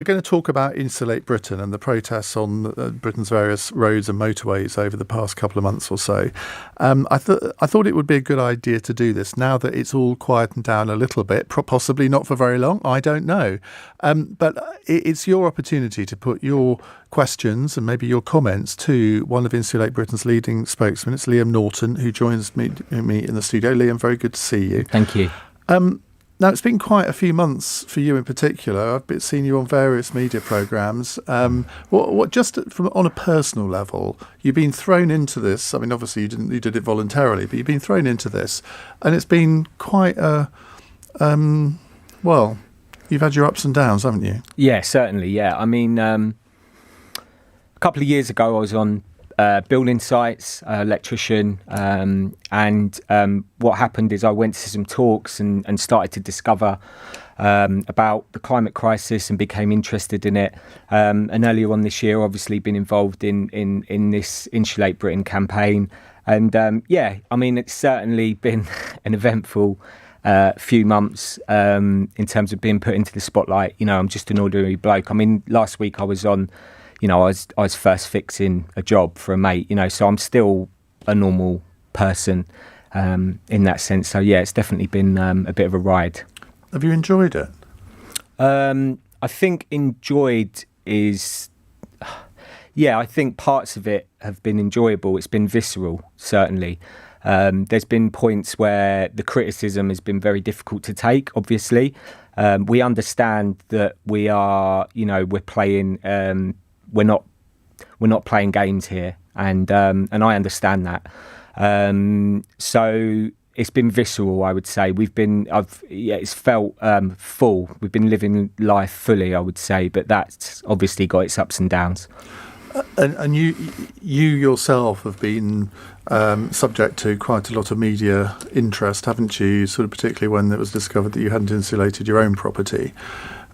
We're going to talk about Insulate Britain and the protests on Britain's various roads and motorways over the past couple of months or so. I thought it would be a good idea to do this now that it's all quietened down a little bit, possibly not for very long, I don't know. But it's your opportunity to put your questions and maybe your comments to one of Insulate Britain's leading spokesmen. It's Liam Norton, who joins me in the studio. Liam, very good to see you. Thank you. Now, it's been quite a few months for you in particular. I've seen you on various media programmes. What just on a personal level, you've been thrown into this. I mean, obviously you did it voluntarily, but you've been thrown into this, and it's been quite a you've had your ups and downs, haven't you? Yeah, certainly. Yeah, I mean, a couple of years ago, I was on building sites, electrician, and what happened is I went to some talks and started to discover about the climate crisis and became interested in it. And earlier on this year, obviously been involved in this Insulate Britain campaign. And I mean, it's certainly been an eventful few months in terms of being put into the spotlight. You know, I'm just an ordinary bloke. I mean, last week I was on, I was first fixing a job for a mate, so I'm still a normal person in that sense. So, yeah, it's definitely been a bit of a ride. Have you enjoyed it? I think enjoyed is, I think parts of it have been enjoyable. It's been visceral, certainly. There's been points where the criticism has been very difficult to take, obviously. We understand that we are, we're playing... We're not playing games here, and I understand that. So it's been visceral, I would say. It's felt full. We've been living life fully, I would say, but that's obviously got its ups and downs. And you yourself have been subject to quite a lot of media interest, haven't you? Sort of particularly when it was discovered that you hadn't insulated your own property.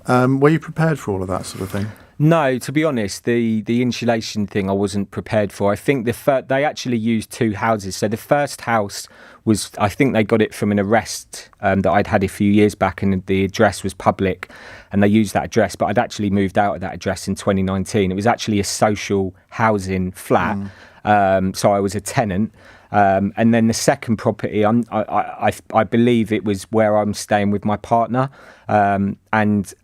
Were you prepared for all of that sort of thing? No, to be honest, the insulation thing I wasn't prepared for. I think they actually used two houses. So the first house was, I think they got it from an arrest that I'd had a few years back, and the address was public, and they used that address. But I'd actually moved out of that address in 2019. It was actually a social housing flat, so I was a tenant. And then the second property, I believe it was where I'm staying with my partner, and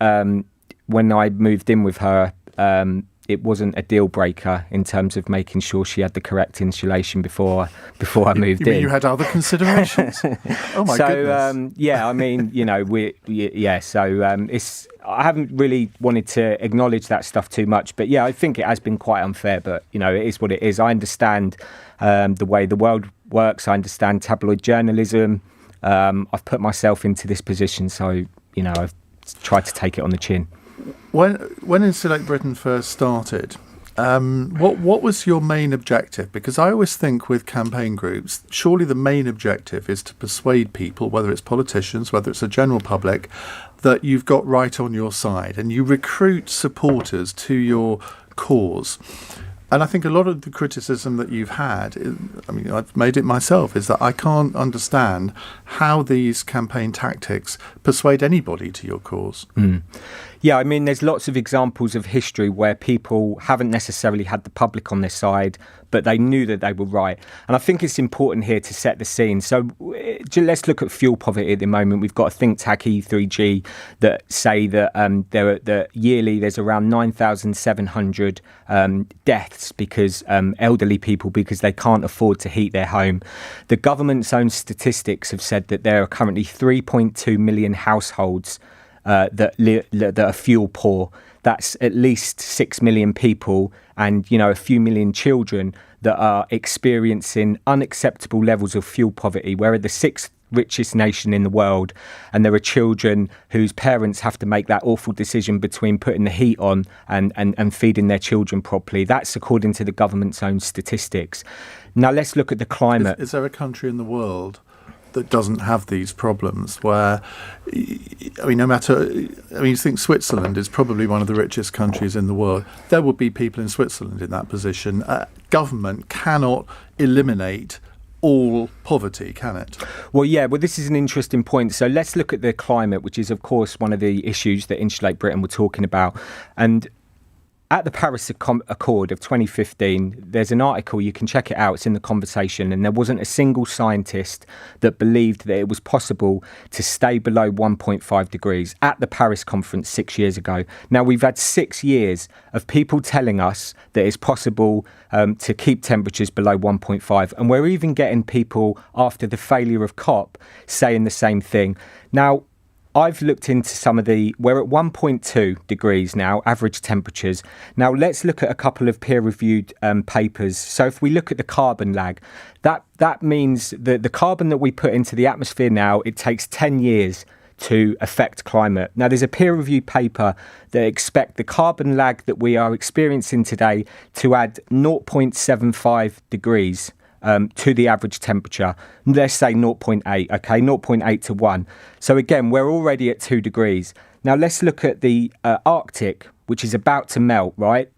when I moved in with her, it wasn't a deal breaker in terms of making sure she had the correct insulation before I moved in. You had other considerations? Oh my goodness! I mean, it's. I haven't really wanted to acknowledge that stuff too much, but yeah, I think it has been quite unfair. But it is what it is. I understand the way the world works. I understand tabloid journalism. I've put myself into this position, so I've tried to take it on the chin. When Insulate Britain first started, what was your main objective? Because I always think with campaign groups, surely the main objective is to persuade people, whether it's politicians, whether it's the general public, that you've got right on your side, and you recruit supporters to your cause. And I think a lot of the criticism that you've had, I mean, I've made it myself, is that I can't understand how these campaign tactics persuade anybody to your cause. Yeah, I mean, there's lots of examples of history where people haven't necessarily had the public on their side, but they knew that they were right. And I think it's important here to set the scene. So let's look at fuel poverty at the moment. We've got a think tank, E3G, that say that yearly there's around 9,700 deaths because elderly people, because they can't afford to heat their home. The government's own statistics have said that there are currently 3.2 million households that are fuel poor. That's at least 6 million people and, a few million children that are experiencing unacceptable levels of fuel poverty. We're the sixth richest nation in the world, and there are children whose parents have to make that awful decision between putting the heat on and feeding their children properly. That's according to the government's own statistics. Now let's look at the climate. Is there a country in the world that doesn't have these problems where, you think Switzerland is probably one of the richest countries in the world. There would be people in Switzerland in that position. Government cannot eliminate all poverty, can it? Well, this is an interesting point. So let's look at the climate, which is, of course, one of the issues that Insulate Britain were talking about. And at the Paris Accord of 2015, there's an article, you can check it out, it's in the Conversation, and there wasn't a single scientist that believed that it was possible to stay below 1.5 degrees at the Paris conference 6 years ago. Now, we've had 6 years of people telling us that it's possible to keep temperatures below 1.5, and we're even getting people after the failure of COP saying the same thing. Now, I've looked into we're at 1.2 degrees now, average temperatures. Now, let's look at a couple of peer-reviewed papers. So if we look at the carbon lag, that means that the carbon that we put into the atmosphere now, it takes 10 years to affect climate. Now, there's a peer-reviewed paper that expect the carbon lag that we are experiencing today to add 0.75 degrees to the average temperature. Let's say 0.8, okay, 0.8 to 1. So again, we're already at 2 degrees. Now let's look at the Arctic, which is about to melt, right?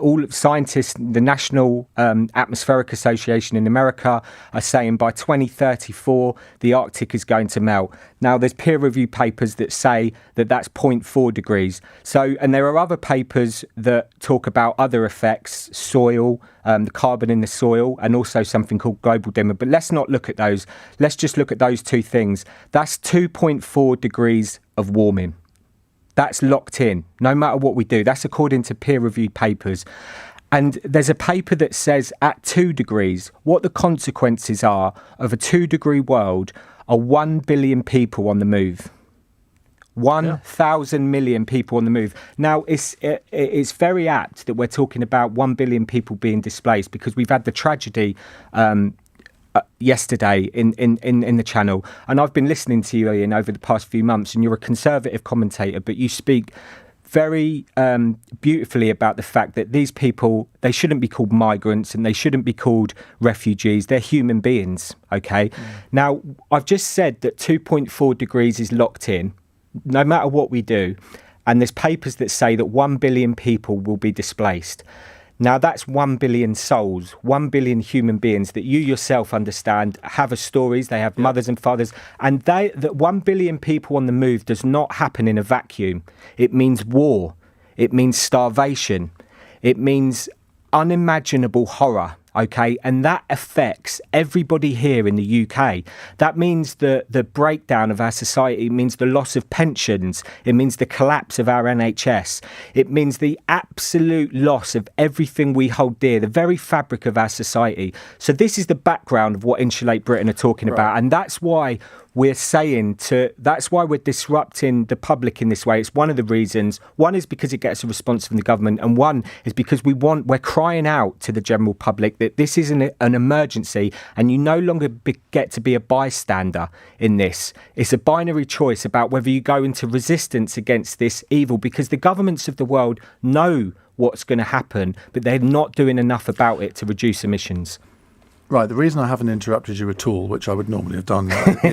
All scientists, the National Atmospheric Association in America are saying by 2034, the Arctic is going to melt. Now, there's peer-reviewed papers that say that that's 0.4 degrees. So, and there are other papers that talk about other effects, soil, the carbon in the soil, and also something called global dimming. But let's not look at those. Let's just look at those two things. That's 2.4 degrees of warming. That's locked in, no matter what we do. That's according to peer-reviewed papers. And there's a paper that says at 2 degrees, what the consequences are of a 2-degree world are 1 billion people on the move. 1,000 million people on the move. Now, it's very apt that we're talking about 1 billion people being displaced, because we've had the tragedy yesterday in the channel, and I've been listening to you, Iain, over the past few months, and you're a conservative commentator, but you speak very beautifully about the fact that these people, they shouldn't be called migrants and they shouldn't be called refugees. They're human beings, okay? Now, I've just said that 2.4 degrees is locked in, no matter what we do, and there's papers that say that 1 billion people will be displaced. Now, that's 1 billion souls, 1 billion human beings that you yourself understand have stories, they have mothers and fathers, and that 1 billion people on the move does not happen in a vacuum. It means war, it means starvation, it means unimaginable horror. Okay, and that affects everybody here in the UK. That means the breakdown of our society. It means the loss of pensions. It means the collapse of our NHS. It means the absolute loss of everything we hold dear, the very fabric of our society. So this is the background of what Insulate Britain are talking about, and that's why that's why we're disrupting the public in this way. It's one of the reasons. One is because it gets a response from the government, and one is because we're crying out to the general public that this is an emergency, and you no longer get to be a bystander in this. It's a binary choice about whether you go into resistance against this evil, because the governments of the world know what's going to happen, but they're not doing enough about it to reduce emissions. Right, the reason I haven't interrupted you at all, which I would normally have done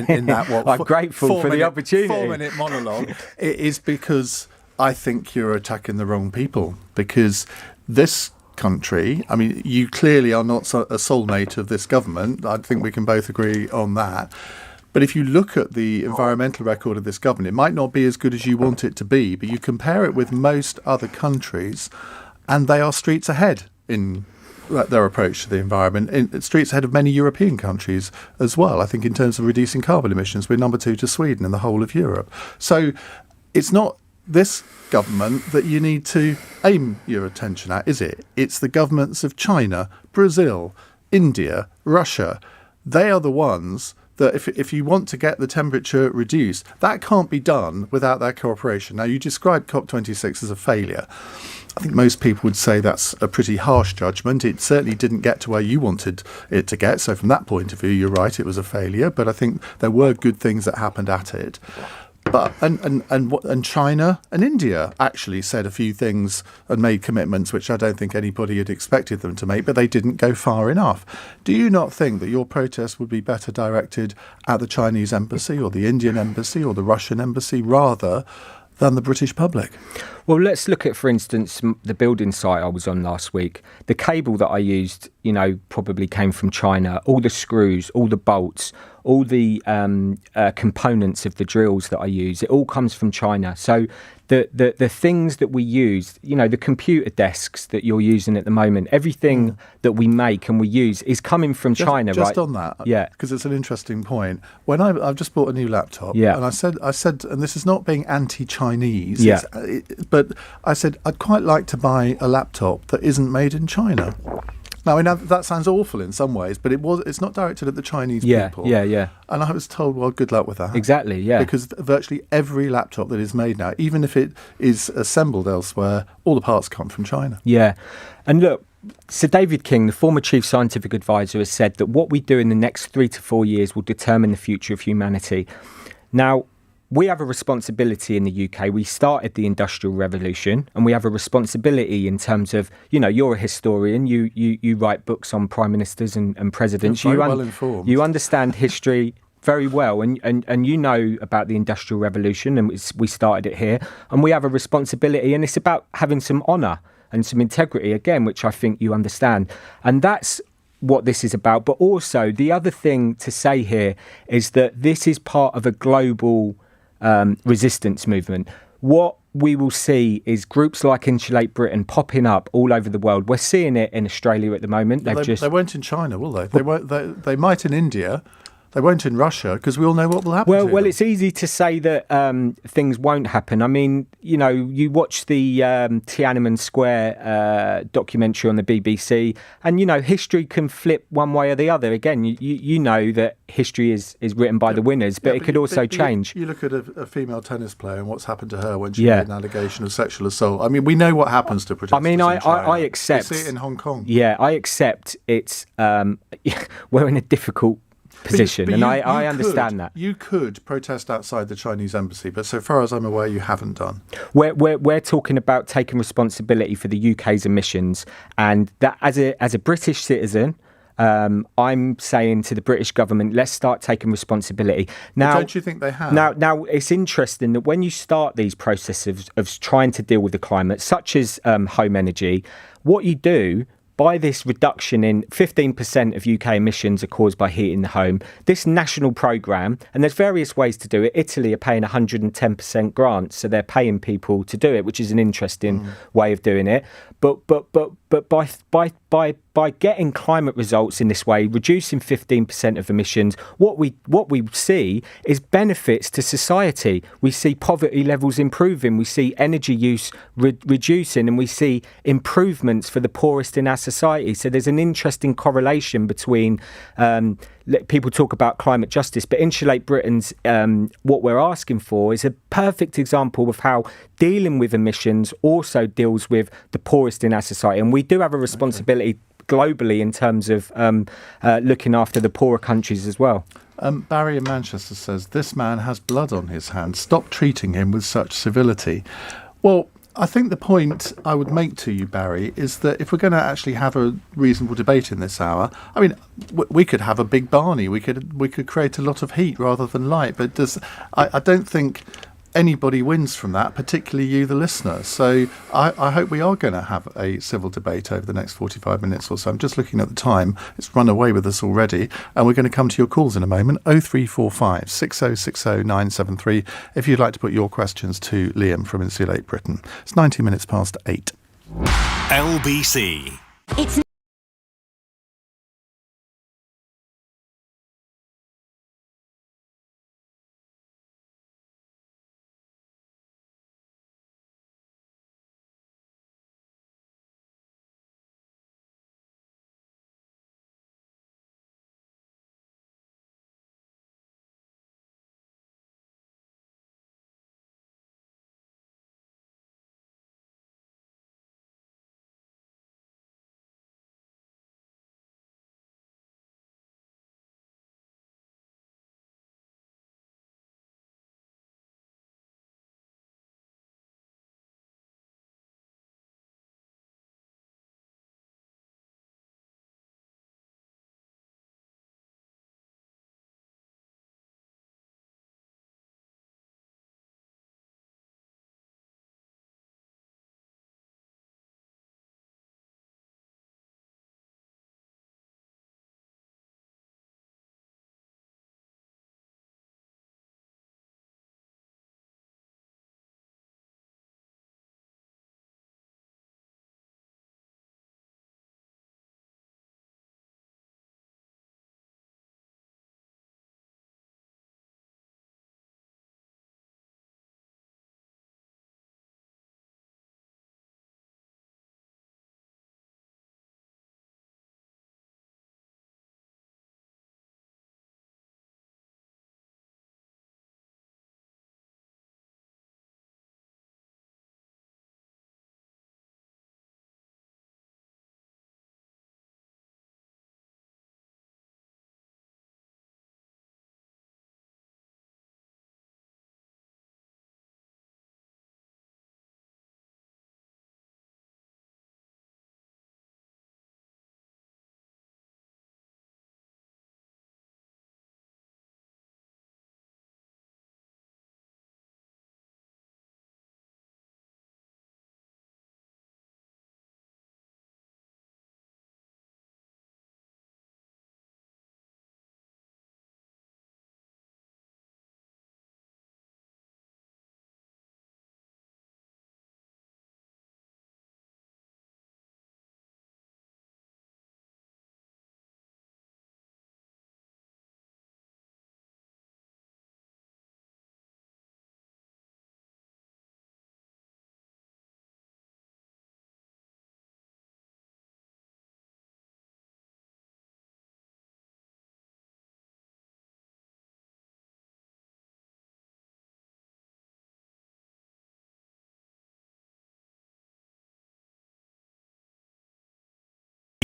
in that I'm grateful for the opportunity. 4-minute monologue, is because I think you're attacking the wrong people. Because this country, I mean, you clearly are not a soulmate of this government. I think we can both agree on that. But if you look at the environmental record of this government, it might not be as good as you want it to be, but you compare it with most other countries, and they are streets ahead in their approach to the environment, streets ahead of many European countries as well. I think in terms of reducing carbon emissions, we're number 2 to Sweden in the whole of Europe. So it's not this government that you need to aim your attention at, is it? It's the governments of China, Brazil, India, Russia. They are the ones that if you want to get the temperature reduced, that can't be done without their cooperation. Now, you described COP26 as a failure. I think most people would say that's a pretty harsh judgment. It certainly didn't get to where you wanted it to get. So from that point of view, you're right, it was a failure. But I think there were good things that happened at it. But and China and India actually said a few things and made commitments which I don't think anybody had expected them to make, but they didn't go far enough. Do you not think that your protest would be better directed at the Chinese embassy or the Indian embassy or the Russian embassy rather than the British public. Well, let's look at, for instance, the building site I was on last week. The cable that I used, probably came from China. All the screws, all the bolts, all the components of the drills that I use, it all comes from China. So the things that we use, the computer desks that you're using at the moment, everything that we make and we use is coming from China, right? Just on that, yeah, because it's an interesting point. When I've just bought a new laptop, yeah, and I said, and this is not being anti-Chinese, yeah, but I said I'd quite like to buy a laptop that isn't made in China. Now, I know that sounds awful in some ways, but it's not directed at the Chinese people. Yeah. And I was told, well, good luck with that. Exactly, yeah. Because virtually every laptop that is made now, even if it is assembled elsewhere, all the parts come from China. Yeah. And look, Sir David King, the former chief scientific advisor, has said that what we do in the next 3 to 4 years will determine the future of humanity. Now, we have a responsibility in the UK. We started the Industrial Revolution, and we have a responsibility in terms of, you're a historian. You write books on prime ministers and presidents. You're very well informed. You understand history very well, and you know about the Industrial Revolution, and we started it here. And we have a responsibility, and it's about having some honour and some integrity, again, which I think you understand. And that's what this is about. But also, the other thing to say here is that this is part of a global resistance movement. What we will see is groups like Insulate Britain popping up all over the world. We're seeing it in Australia at the moment. They won't in China, will they? They might in India. They won't in Russia, because we all know what will happen. Well, it's easy to say that things won't happen. I mean, you watch the Tiananmen Square documentary on the BBC, and history can flip one way or the other. Again, you know that history is written by the winners, but it could also change. You look at a female tennis player and what's happened to her when she made an allegation of sexual assault. I mean, we know what happens to protesters. I mean, I accept. We see it in Hong Kong. Yeah, I accept it's. We're in a difficult position, but and I understand that. You could protest outside the Chinese embassy, but so far as I'm aware, you haven't done. We're talking about taking responsibility for the UK's emissions, and that as a British citizen, I'm saying to the British government, let's start taking responsibility. Now, but don't you think they have? Now, it's interesting that when you start these processes of trying to deal with the climate, such as home energy, what you do by this reduction in 15% of UK emissions are caused by heating the home, this national programme, and there's various ways to do it. Italy are paying 110% grants, so they're paying people to do it, which is an interesting way of doing it. But by getting climate results in this way, reducing 15% of emissions, what we see is benefits to society. We see poverty levels improving, we see energy use reducing, and we see improvements for the poorest in our society. So there's an interesting correlation between people talk about climate justice, but Insulate Britain's what we're asking for is a perfect example of how dealing with emissions also deals with the poorest in our society. And we do have a responsibility globally in terms of looking after the poorer countries as well. Barry in Manchester says, this man has blood on his hands. Stop treating him with such civility. Well, I think the point I would make to you, Barry, is that if we're going to actually have a reasonable debate in this hour, I mean, we could have a big Barney. We could create a lot of heat rather than light. But I don't think anybody wins from that, particularly you, the listener. So I hope we are going to have a civil debate over the next 45 minutes or so. I'm just looking at the time. It's run away with us already. And we're going to come to your calls in a moment. 0345 6060 973 if you'd like to put your questions to Liam from Insulate Britain. It's 90 minutes past 8. LBC. It's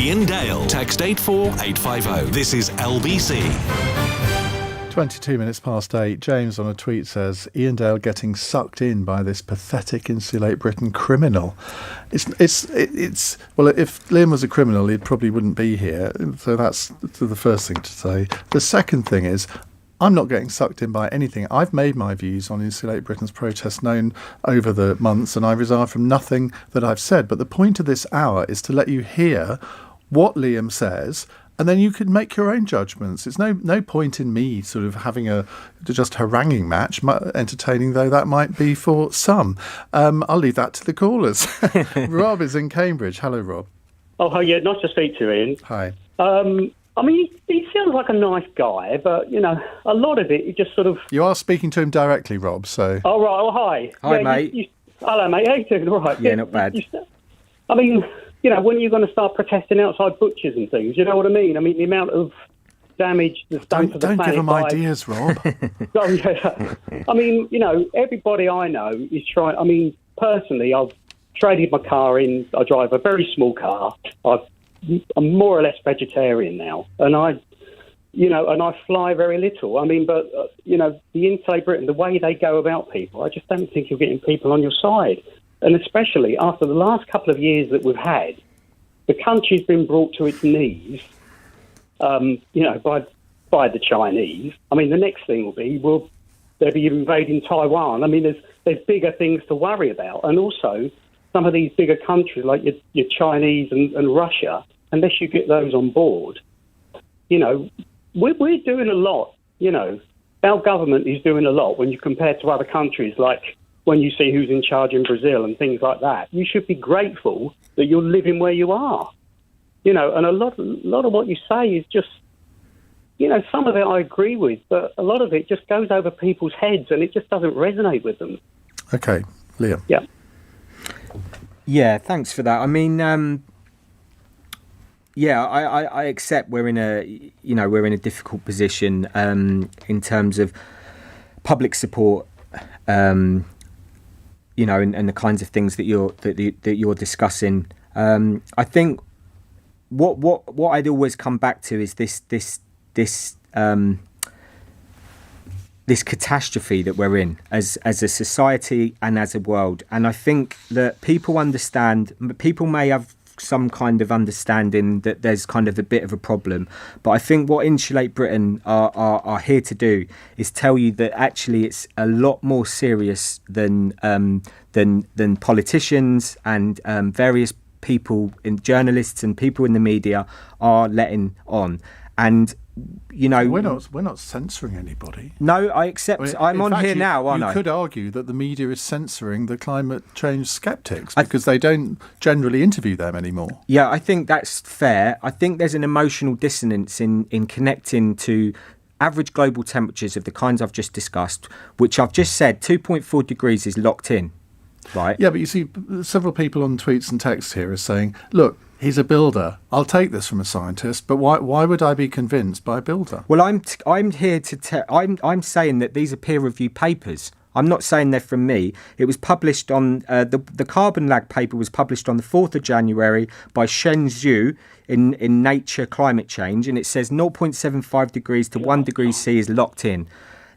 Iain Dale. Text 84850. This is LBC. 22 minutes past 8. James on a tweet says, Iain Dale getting sucked in by this pathetic Insulate Britain criminal. It's well, if Liam was a criminal, he probably wouldn't be here. So that's the first thing to say. The second thing is, I'm not getting sucked in by anything. I've made my views on Insulate Britain's protest known over the months, and I resign from nothing that I've said. But the point of this hour is to let you hear what Liam says, and then you can make your own judgments. It's no point in me sort of having a just haranguing match, entertaining though that might be for some. I'll leave that to the callers. Rob is in Cambridge. Hello, Rob. Oh, hi, yeah, nice to speak to you, Iain. Hi. I mean, he sounds like a nice guy, but, you know, a lot of it, he just sort of... You are speaking to him directly, Rob, so... Oh, right, oh, hi. Hi, mate. Hello, mate, how you doing? All right. Yeah, not bad. I mean, you know, when are you going to start protesting outside butchers and things? You know what I mean? I mean, the amount of damage that's done to the planet... Don't give him ideas, Rob. Oh, yeah. I mean, you know, everybody I know is trying... I mean, personally, I've traded my car in. I drive a very small car. I'm more or less vegetarian now, and I fly very little. I mean, but you know, the Insulate Britain, the way they go about people, I just don't think you're getting people on your side. And especially after the last couple of years that we've had, the country's been brought to its knees, you know, by the Chinese. I mean, the next thing will be, they'll be invading Taiwan. I mean, there's bigger things to worry about, and also some of these bigger countries like your Chinese and Russia, unless you get those on board, you know, we're doing a lot. You know, our government is doing a lot when you compare to other countries, like when you see who's in charge in Brazil and things like that. You should be grateful that you're living where you are. You know, and a lot of what you say is just, you know, some of it I agree with, but a lot of it just goes over people's heads and it just doesn't resonate with them. Okay, Liam. Yeah. Yeah, thanks for that. I mean, I accept we're in a difficult position in terms of public support, you know, and the kinds of things that you're discussing. I think what I'd always come back to is this catastrophe that we're in as a society and as a world. And I think that people may have some kind of understanding that there's kind of a bit of a problem. But I think what Insulate Britain are here to do is tell you that actually it's a lot more serious than politicians and various people, journalists and people in the media are letting on. And you know, we're not censoring anybody. No, I accept. I'm on here now, aren't I? You could argue that the media is censoring the climate change skeptics because they don't generally interview them anymore. Yeah, I think that's fair. I think there's an emotional dissonance in connecting to average global temperatures of the kinds I've just discussed, which I've just said 2.4 degrees is locked in, right? Yeah, but you see, several people on tweets and texts here are saying, look, he's a builder. I'll take this from a scientist, but why would I be convinced by a builder? Well, I'm here to I'm saying that these are peer-reviewed papers. I'm not saying they're from me. It was published on the carbon lag paper was published on the 4th of January by Shen Zhu in Nature Climate Change, and it says 0.75 degrees to 1 degree C is locked in.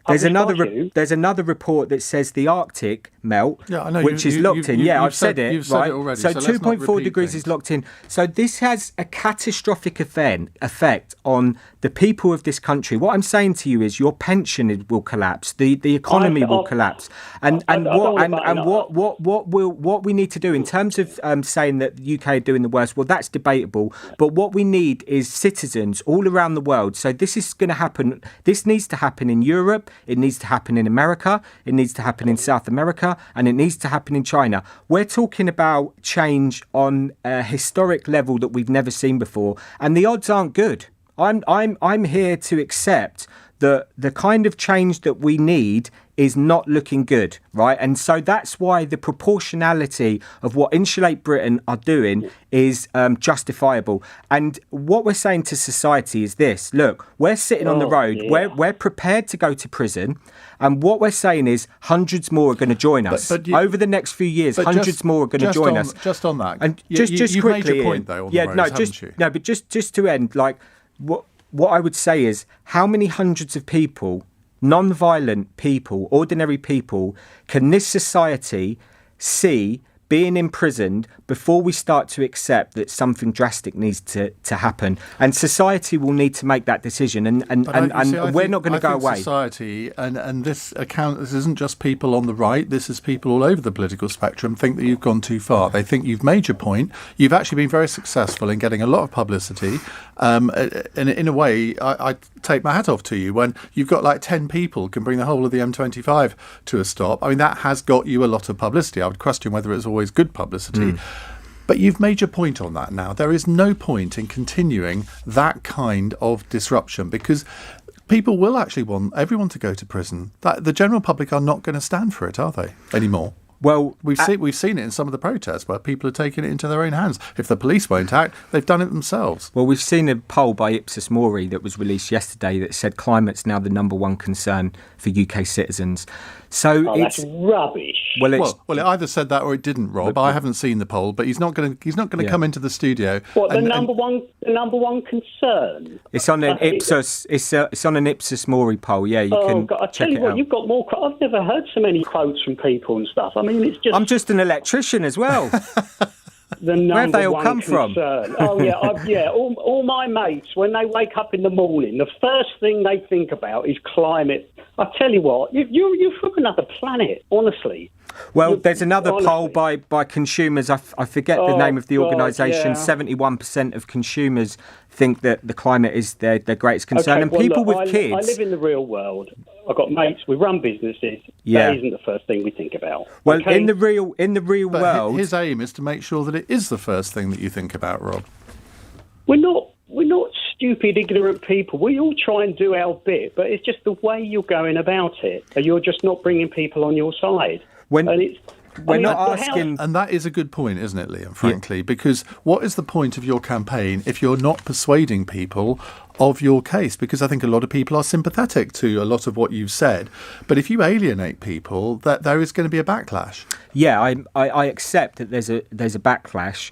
There's another report that says the Arctic melt, which is locked in. I've said it. You've right? said it already. So 2.4 degrees is locked in. So this has a catastrophic effect on the people of this country. What I'm saying to you is your pension will collapse, the economy will collapse, and what we need to do in terms of saying that the UK are doing the worst. Well, that's debatable. But what we need is citizens all around the world. So this is going to happen. This needs to happen in Europe. It needs to happen in America. It needs to happen in South America. And it needs to happen in China. We're talking about change on a historic level that we've never seen before. And the odds aren't good. I'm here to accept that the kind of change that we need is not looking good, right? And so that's why the proportionality of what Insulate Britain are doing is justifiable. And what we're saying to society is this: look, we're sitting on the road, we're prepared to go to prison, and what we're saying is hundreds more are going to join us. Over the next few years, hundreds more are going to join us. Just on that, and just you've quickly, made your point though. On the roads, haven't you? No, but just to end, like what I would say is, how many hundreds of people, non-violent people, ordinary people, can this society see being imprisoned before we start to accept that something drastic needs to happen? And society will need to make that decision, and we're not going to go away. Society and this isn't just people on the right. This is people all over the political spectrum think that you've gone too far. They think you've made your point. You've actually been very successful in getting a lot of publicity. And in a way, I take my hat off to you when you've got like 10 people can bring the whole of the M25 to a stop. I mean, that has got you a lot of publicity. I would question whether it's always good publicity. But you've made your point on that now. There is no point in continuing that kind of disruption, because people will actually want everyone to go to prison. The general public are not going to stand for it, are they, anymore? Well, we've seen it in some of the protests where people are taking it into their own hands. If the police won't act, they've done it themselves. Well, we've seen a poll by Ipsos Mori that was released yesterday that said climate's now the number one concern for UK citizens. So that's rubbish. Well, it either said that or it didn't, Rob. I haven't seen the poll, but he's not going to come into the studio. What, the number one concern? It's on an Ipsos. It's on an Ipsos Mori poll. Yeah, you can. God, I tell you what, you've got more. I've never heard so many quotes from people and stuff. I mean, it's just. I'm just an electrician as well. The number Where have they all one come concern. from? Oh yeah, all my mates, when they wake up in the morning, the first thing they think about is climate. I tell you what, you're from another planet, honestly. Well, there's another poll by consumers. I forget the name of the organisation. 71% of consumers think that the climate is their greatest concern. Okay, and people with kids. I live in the real world. I've got mates. We run businesses. Yeah. That isn't the first thing we think about. Well, okay? in the real world, his aim is to make sure that it is the first thing that you think about, Rob. We're not stupid, ignorant people. We all try and do our bit, but it's just the way you're going about it. You're just not bringing people on your side. We're not asking... And that is a good point, isn't it, Liam, frankly? Because what is the point of your campaign if you're not persuading people of your case? Because I think a lot of people are sympathetic to a lot of what you've said. But if you alienate people, that there is going to be a backlash. Yeah, I accept that there's a backlash.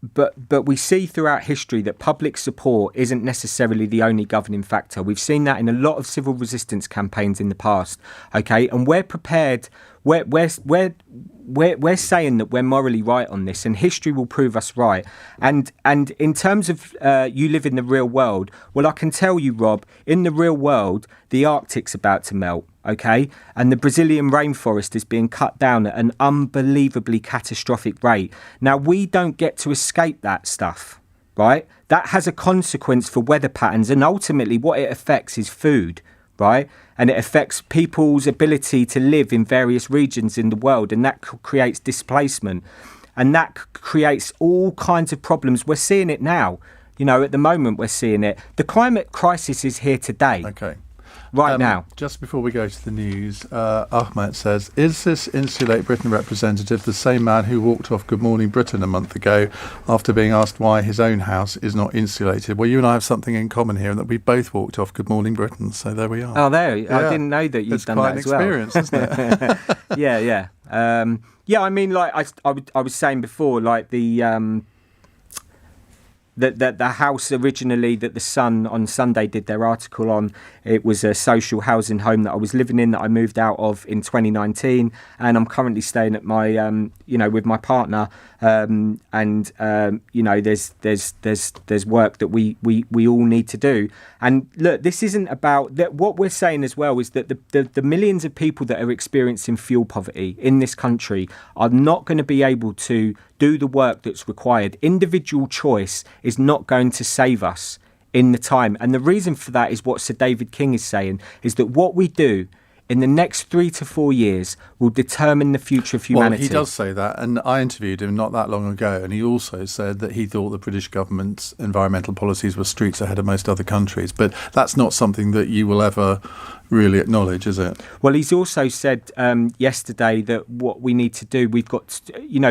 But we see throughout history that public support isn't necessarily the only governing factor. We've seen that in a lot of civil resistance campaigns in the past. Okay, and we're prepared. We're saying that we're morally right on this, and history will prove us right. And in terms of you live in the real world, well, I can tell you, Rob, in the real world, the Arctic's about to melt. Okay, and the Brazilian rainforest is being cut down at an unbelievably catastrophic rate. Now, we don't get to escape that stuff, right? That has a consequence for weather patterns, and ultimately what it affects is food, right? And it affects people's ability to live in various regions in the world, and that creates displacement, and that creates all kinds of problems. We're seeing it now. You know, at the moment we're seeing it. The climate crisis is here today. Okay. Right now. Just before we go to the news, Ahmed says, is this Insulate Britain representative the same man who walked off Good Morning Britain a month ago after being asked why his own house is not insulated? Well, you and I have something in common here, in that we both walked off Good Morning Britain, so there we are. Oh, there. Yeah. I didn't know that you'd done that as well. It's quite an experience, isn't it? Yeah. Yeah, I mean, like I was saying before, like the house originally that the Sun on Sunday did their article on, it was a social housing home that I was living in that I moved out of in 2019, and I'm currently staying at my with my partner, there's work that we all need to do. And look, this isn't about that. What we're saying as well is that the millions of people that are experiencing fuel poverty in this country are not going to be able to do the work that's required. Individual choice is not going to save us in the time. And the reason for that is what Sir David King is saying, is that what we do in the next 3 to 4 years will determine the future of humanity. Well, he does say that, and I interviewed him not that long ago, and he also said that he thought the British government's environmental policies were streets ahead of most other countries. But that's not something that you will ever really acknowledge, is it? Well, he's also said yesterday that what we need to do, we've got,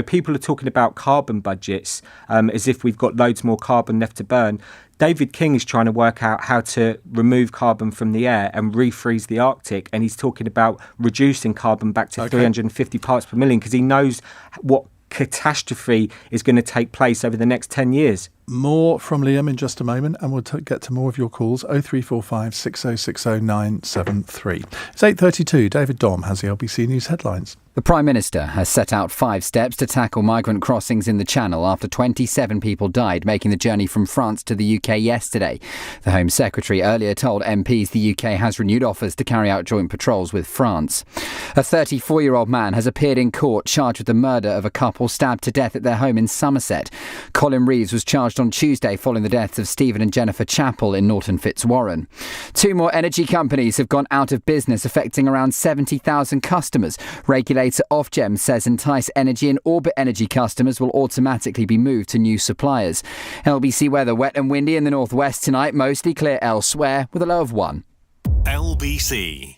people are talking about carbon budgets as if we've got loads more carbon left to burn. David King is trying to work out how to remove carbon from the air and refreeze the Arctic, and he's talking about reducing carbon back to 350 parts per million because he knows what catastrophe is going to take place over the next 10 years. More from Liam in just a moment, and we'll get to more of your calls. 0345 6060 973. It's 8:32. David Dom has the LBC News headlines. The Prime Minister has set out 5 steps to tackle migrant crossings in the Channel after 27 people died making the journey from France to the UK yesterday. The Home Secretary earlier told MPs the UK has renewed offers to carry out joint patrols with France. A 34-year-old man has appeared in court charged with the murder of a couple stabbed to death at their home in Somerset. Colin Reeves was charged on Tuesday following the deaths of Stephen and Jennifer Chappell in Norton Fitzwarren. 2 more energy companies have gone out of business, affecting around 70,000 customers. Regulator Ofgem says Entice Energy and Orbit Energy customers will automatically be moved to new suppliers. LBC weather: wet and windy in the northwest tonight, mostly clear elsewhere with a low of 1. LBC.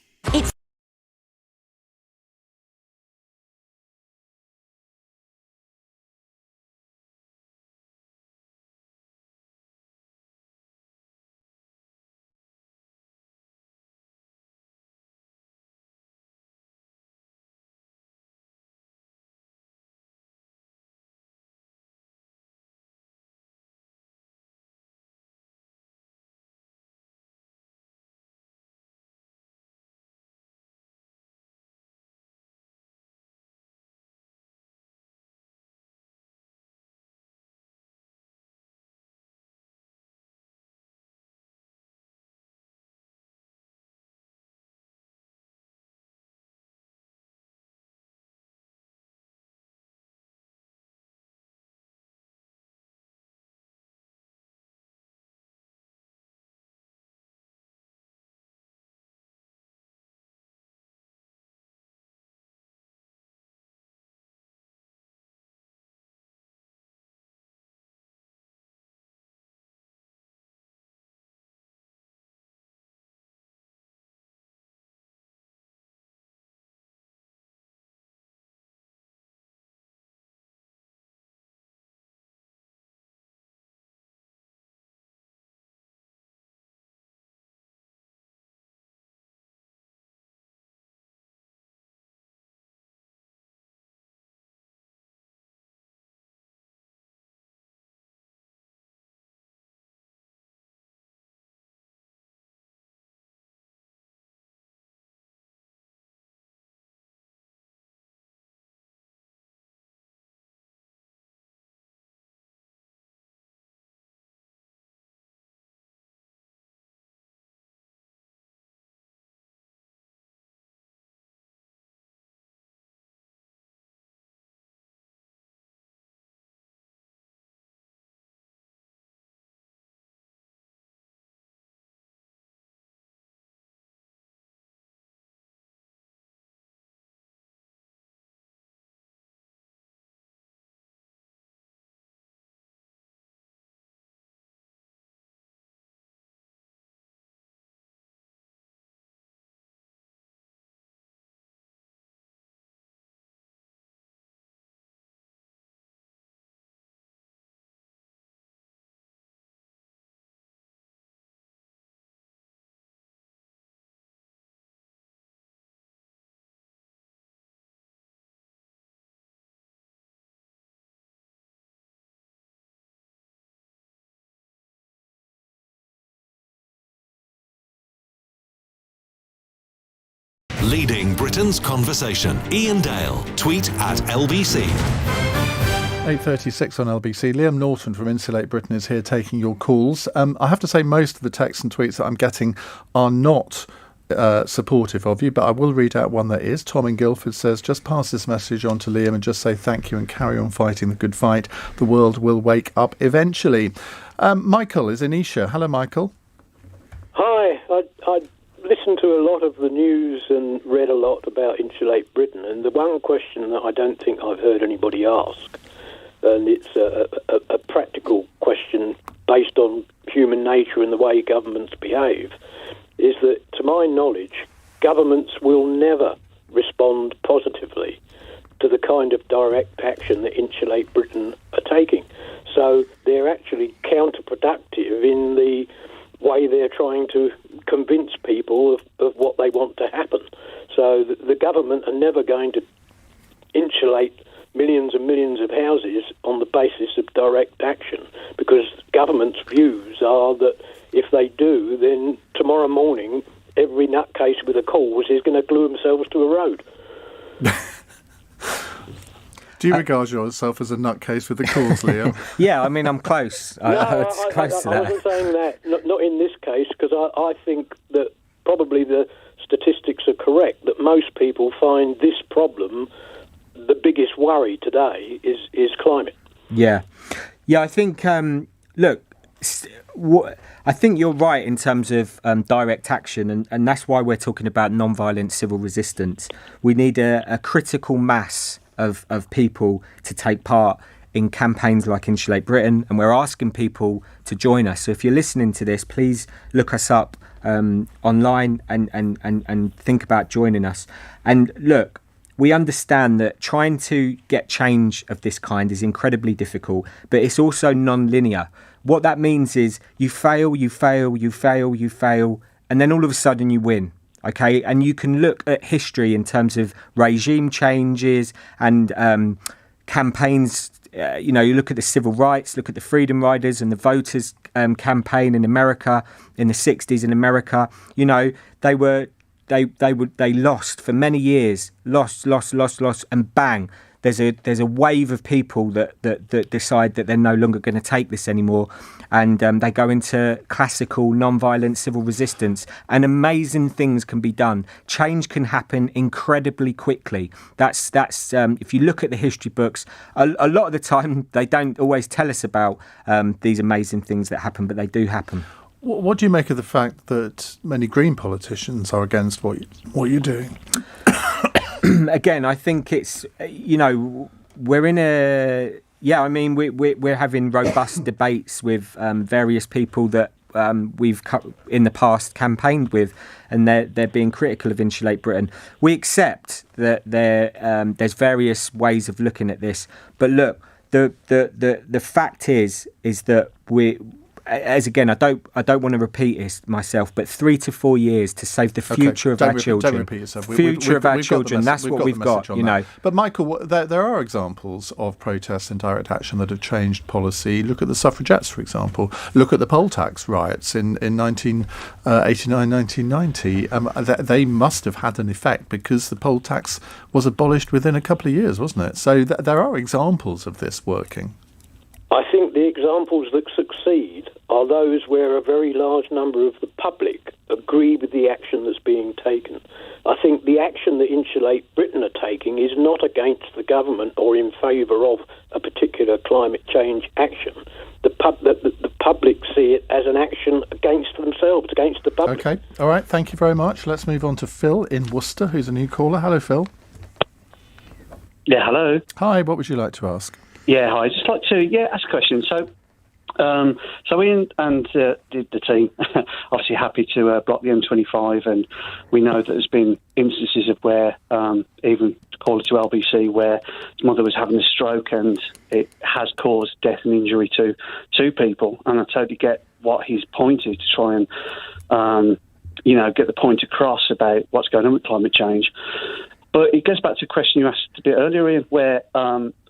Leading Britain's conversation. Iain Dale. Tweet at LBC. 8:36 on LBC. Liam Norton from Insulate Britain is here taking your calls. I have to say most of the texts and tweets that I'm getting are not supportive of you, but I will read out one that is. Tom in Guildford says, just pass this message on to Liam and just say thank you and carry on fighting the good fight. The world will wake up eventually. Michael is in Esher. Hello, Michael. Hi. I listened listened to a lot of the news and read a lot about Insulate Britain, and the one question that I don't think I've heard anybody ask, and it's a practical question based on human nature and the way governments behave, is that, to my knowledge, governments will never respond positively to the kind of direct action that Insulate Britain are taking. So they're actually counterproductive in the way they're trying to convince people of what they want to happen. So the government are never going to insulate millions and millions of houses on the basis of direct action, because government's views are that if they do, then tomorrow morning every nutcase with a cause is going to glue themselves to a road. Do you regard yourself as a nutcase with a cause, Liam? Yeah, I mean, I'm close. I Close to that. wasn't saying that, not in this case, because I think that probably the statistics are correct, that most people find this problem, the biggest worry today is climate. Yeah, I think, look, I think you're right in terms of direct action, and that's why we're talking about non-violent civil resistance. We need a critical mass of people to take part in campaigns like Insulate Britain, and we're asking people to join us. So if you're listening to this, please look us up online and think about joining us. And look, we understand that trying to get change of this kind is incredibly difficult, but it's also non-linear. What that means is you fail, and then all of a sudden you win. Okay, and you can look at history in terms of regime changes and campaigns. You look at the civil rights, look at the Freedom Riders and the voters' campaign in America in the 60s in America. They lost for many years, lost, and bang, there's a wave of people that decide that they're no longer going to take this anymore, and they go into classical non-violent civil resistance, and amazing things can be done. Change can happen incredibly quickly. That's if you look at the history books, a lot of the time they don't always tell us about these amazing things that happen, but they do happen. What do you make of the fact that many Green politicians are against what you're doing? Again, I think it's, we're in a... Yeah, I mean, we're having robust debates with various people that we've in the past campaigned with, and they're being critical of Insulate Britain. We accept that there's various ways of looking at this, but look, the fact is that as again, I don't want to repeat it myself, but 3 to 4 years to save the future of our children. Don't repeat yourself. Future of our children. That's what we've got. But Michael, there are examples of protests and direct action that have changed policy. Look at the suffragettes, for example. Look at the poll tax riots in 1989, 1990. They must have had an effect because the poll tax was abolished within a couple of years, wasn't it? So there are examples of this working. I think the examples that succeed are those where a very large number of the public agree with the action that's being taken. I think the action that Insulate Britain are taking is not against the government or in favour of a particular climate change action. The public see it as an action against themselves, against the public. OK, all right, thank you very much. Let's move on to Phil in Worcester, who's a new caller. Hello, Phil. Yeah, hello. Hi, what would you like to ask? Yeah, hi. I'd just like to ask a question. So Iain and the team obviously happy to block the M25, and we know that there's been instances of where, even call it to LBC, where his mother was having a stroke and it has caused death and injury to people. And I totally get what he's pointed to try and get the point across about what's going on with climate change. But it goes back to a question you asked a bit earlier, Iain, where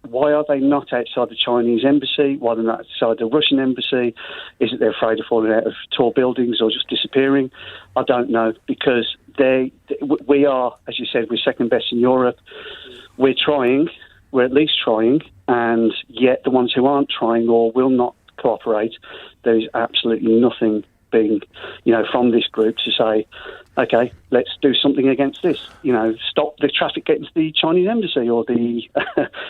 why are they not outside the Chinese embassy? Why are they not outside the Russian embassy? Is it they're afraid of falling out of tall buildings or just disappearing? I don't know, because we are, as you said, we're second best in Europe. We're at least trying, and yet the ones who aren't trying or will not cooperate, there is absolutely nothing being, from this group to say, okay, let's do something against this. Stop the traffic getting to the Chinese embassy or the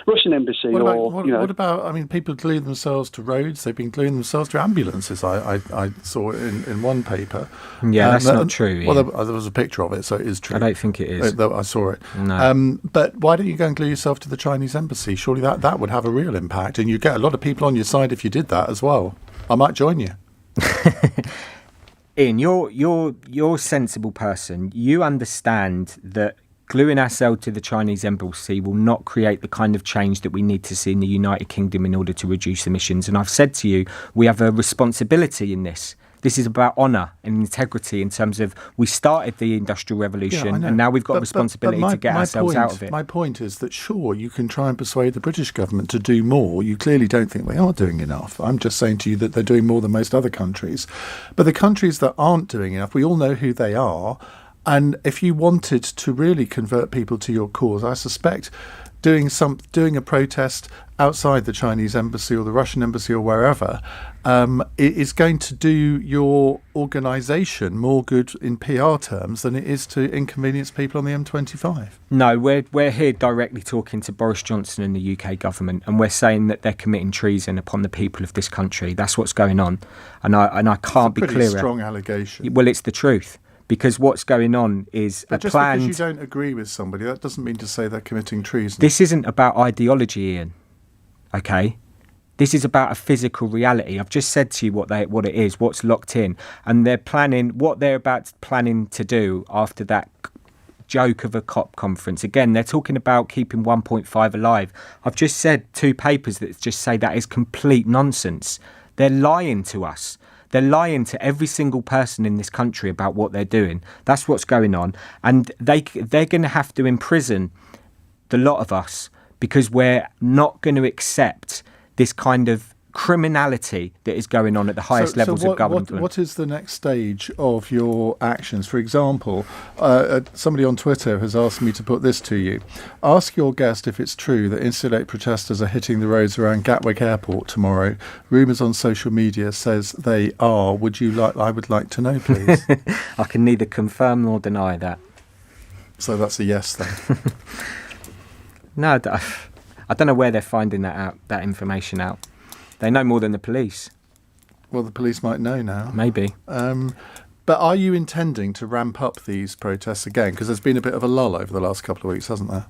Russian embassy. What about, people glue themselves to roads? They've been gluing themselves to ambulances. I saw it in one paper. Yeah, that's not true. Well, there was a picture of it, so it is true. I don't think it is. I saw it. No. But why don't you go and glue yourself to the Chinese embassy? Surely that would have a real impact, and you'd get a lot of people on your side if you did that as well. I might join you. Iain, you're a sensible person. You understand that gluing ourselves to the Chinese embassy will not create the kind of change that we need to see in the United Kingdom in order to reduce emissions. And I've said to you, we have a responsibility in this. This is about honour and integrity in terms of we started the Industrial Revolution and now we've got a responsibility to get ourselves out of it. My point is that, sure, you can try and persuade the British government to do more. You clearly don't think they are doing enough. I'm just saying to you that they're doing more than most other countries. But the countries that aren't doing enough, we all know who they are. And if you wanted to really convert people to your cause, I suspect doing a protest outside the Chinese embassy or the Russian embassy or wherever is going to do your organisation more good in PR terms than it is to inconvenience people on the M25. No, we're here directly talking to Boris Johnson and the UK government, and we're saying that they're committing treason upon the people of this country. That's what's going on, and I can't be clearer. Pretty strong allegation. Well, it's the truth. Because what's going on is but just because you don't agree with somebody, that doesn't mean to say they're committing treason. This isn't about ideology, Iain. Okay? This is about a physical reality. I've just said to you what it is, what's locked in. And they're planning, what they're planning to do after that joke of a COP conference. Again, they're talking about keeping 1.5 alive. I've just said 2 papers that just say that is complete nonsense. They're lying to us. They're lying to every single person in this country about what they're doing. That's what's going on. And they're going to have to imprison the lot of us because we're not going to accept this kind of criminality that is going on at the highest levels of government. What is the next stage of your actions? For example, somebody on Twitter has asked me to put this to you. Ask your guest if it's true that Insulate protesters are hitting the roads around Gatwick Airport tomorrow. Rumours on social media says they are. I would like to know, please. I can neither confirm nor deny that. So that's a yes then. No, I don't know where they're finding that information out. They know more than the police. Well, the police might know now. Maybe. But are you intending to ramp up these protests again? Because there's been a bit of a lull over the last couple of weeks, hasn't there?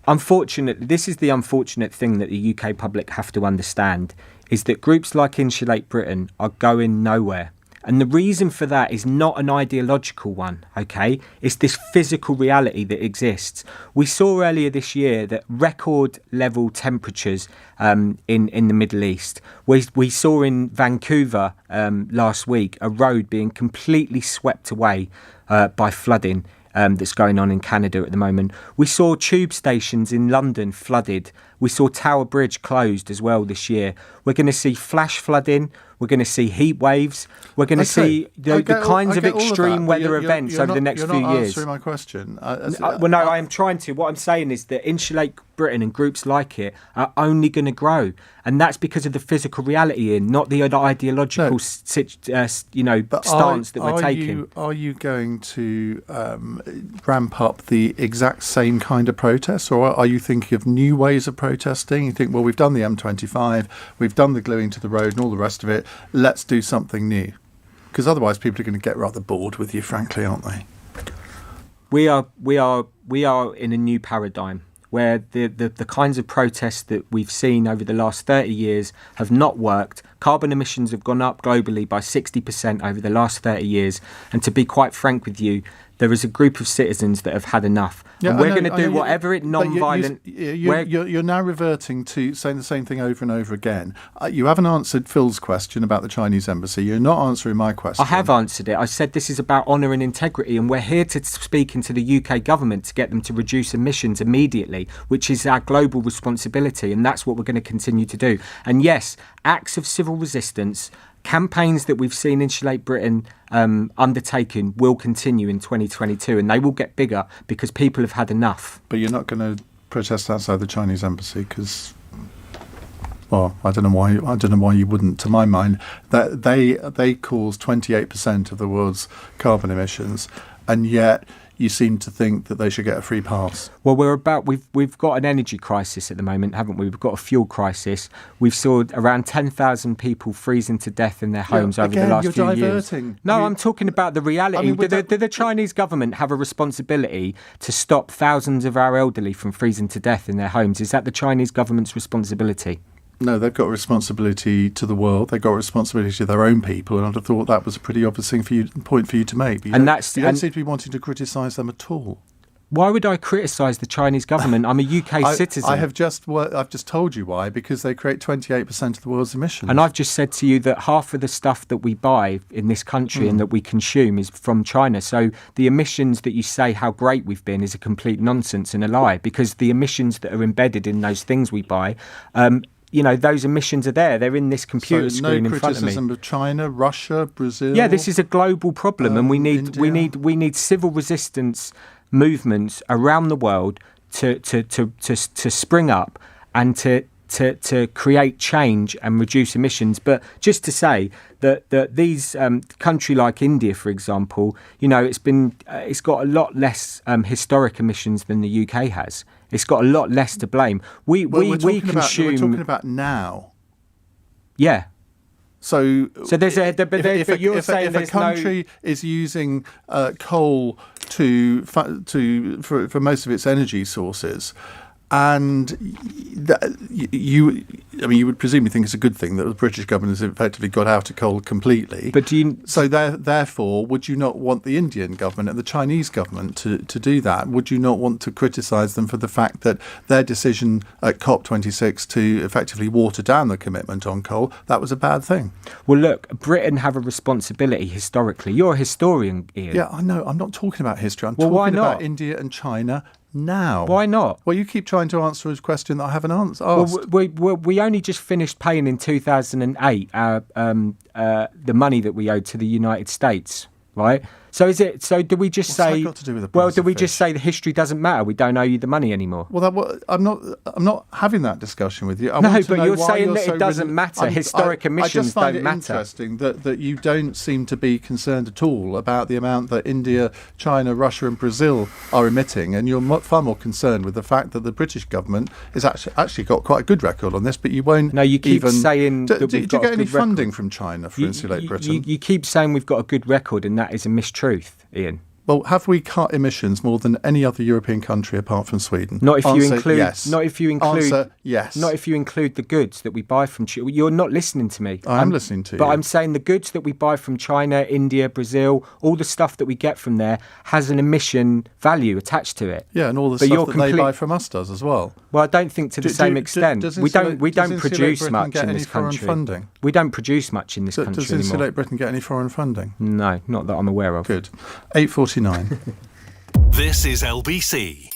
Unfortunately, this is the unfortunate thing that the UK public have to understand, is that groups like Insulate Britain are going nowhere. And the reason for that is not an ideological one, okay? It's this physical reality that exists. We saw earlier this year that record level temperatures in the Middle East. We saw in Vancouver last week a road being completely swept away by flooding that's going on in Canada at the moment. We saw tube stations in London flooded. We saw Tower Bridge closed as well this year. We're going to see flash flooding. We're going to see heat waves. We're going to see the kinds of extreme weather events over the next few years. You're not answering my question. No, I am trying to. What I'm saying is that Insulate Britain and groups like it are only going to grow. And that's because of the physical reality not the ideological stance that we're taking. Are you going to ramp up the exact same kind of protests, or are you thinking of new ways of protesting? You think, well, we've done the M25, we've done the gluing to the road and all the rest of it, let's do something new? Because otherwise people are going to get rather bored with you, frankly, aren't they? We are in a new paradigm where the kinds of protests that we've seen over the last 30 years have not worked. Carbon emissions have gone up globally by 60% over the last 30 years. And to be quite frank with you, there is a group of citizens that have had enough. Yeah, and we're going to do whatever non-violent... You're now reverting to saying the same thing over and over again. You haven't answered Phil's question about the Chinese embassy. You're not answering my question. I have answered it. I said this is about honour and integrity, and we're here to speak into the UK government to get them to reduce emissions immediately, which is our global responsibility, and that's what we're going to continue to do. And yes, acts of civil resistance, campaigns that we've seen Insulate Britain undertaking will continue in 2022, and they will get bigger because people have had enough. But you're not going to protest outside the Chinese embassy because Well, I don't know why. I don't know why you wouldn't. To my mind, that they cause 28% of the world's carbon emissions, and yet you seem to think that they should get a free pass. Well, we've got an energy crisis at the moment, haven't we? We've got a fuel crisis. We've saw around 10,000 people freezing to death in their homes over the last few years. No, I'm talking about the reality. Did the Chinese government have a responsibility to stop thousands of our elderly from freezing to death in their homes? Is that the Chinese government's responsibility? No, they've got a responsibility to the world. They've got a responsibility to their own people, and I'd have thought that was a pretty obvious point for you to make. But you don't seem to be wanting to criticise them at all. Why would I criticise the Chinese government? I'm a UK citizen. I've just told you why, because they create 28% of the world's emissions. And I've just said to you that half of the stuff that we buy in this country and that we consume is from China. So the emissions that you say how great we've been is a complete nonsense and a lie, because the emissions that are embedded in those things we buy, those emissions are there. They're in this computer screen in front of me. No criticism of China, Russia, Brazil. Yeah, this is a global problem, and we need civil resistance movements around the world to spring up and to create change and reduce emissions. But just to say that these country like India, for example, it's got a lot less historic emissions than the UK has. It's got a lot less to blame. We consume. We're talking about now. Yeah. So there's if a country is using coal for most of its energy sources, and you would presumably think it's a good thing that the British government has effectively got out of coal completely. But therefore, would you not want the Indian government and the Chinese government to do that? Would you not want to criticise them for the fact that their decision at COP26 to effectively water down the commitment on coal, that was a bad thing? Well, look, Britain have a responsibility historically. You're a historian, Iain. Yeah, I know. I'm not talking about history. I'm talking about India and China now. Why not? Well, you keep trying to answer a question that I haven't asked. Well, we only just finished paying in 2008 the money that we owed to the United States, right? So do we just say? What's that got to do with the price do we of just say the history doesn't matter? We don't owe you the money anymore. Well, I'm not having that discussion with you. But you're saying that it doesn't matter. Historic emissions don't matter. I just find it interesting that you don't seem to be concerned at all about the amount that India, China, Russia, and Brazil are emitting, and you're far more concerned with the fact that the British government is actually got quite a good record on this. But you won't. No, you keep saying. Do you get any funding from China for Insulate Britain? You keep saying we've got a good record, and that is a mistruth, Iain. Well, have we cut emissions more than any other European country apart from Sweden? Not if you include. Yes. Not if you include. Answer, yes. Not if you include the goods that we buy from China. You're not listening to me. I'm listening to you. But I'm saying the goods that we buy from China, India, Brazil, all the stuff that we get from there has an emission value attached to it. Yeah, and all the stuff that they buy from us does as well. Well, I don't think to the same extent. We don't produce much in this country. Funding? We don't produce much in this country anymore. Does Insulate Britain get any foreign funding? No, not that I'm aware of. Good. 8:49. This is LBC.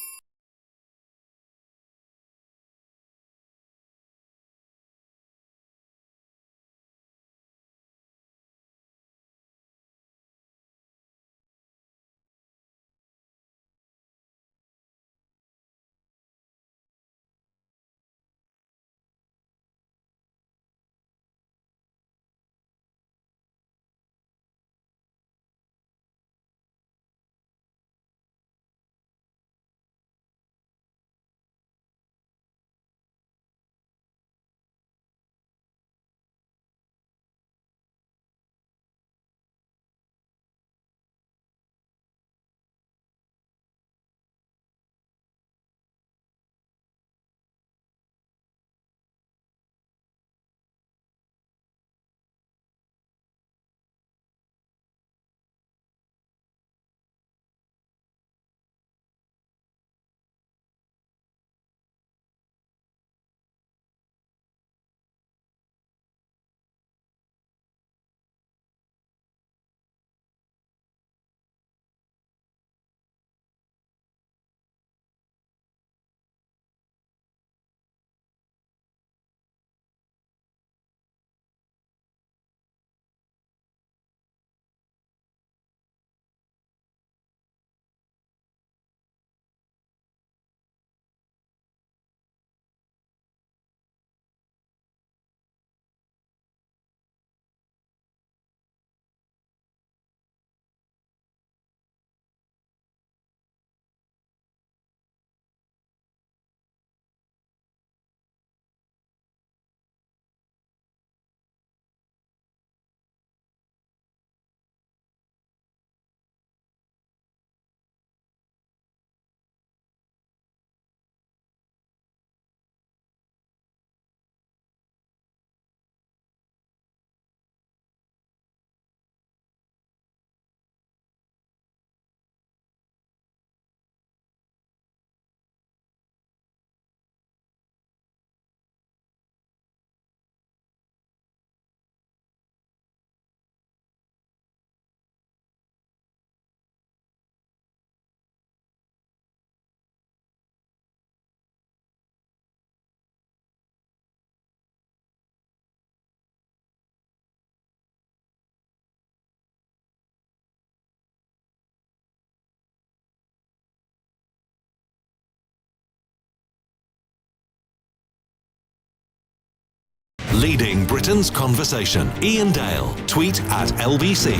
Leading Britain's conversation. Iain Dale. Tweet at LBC.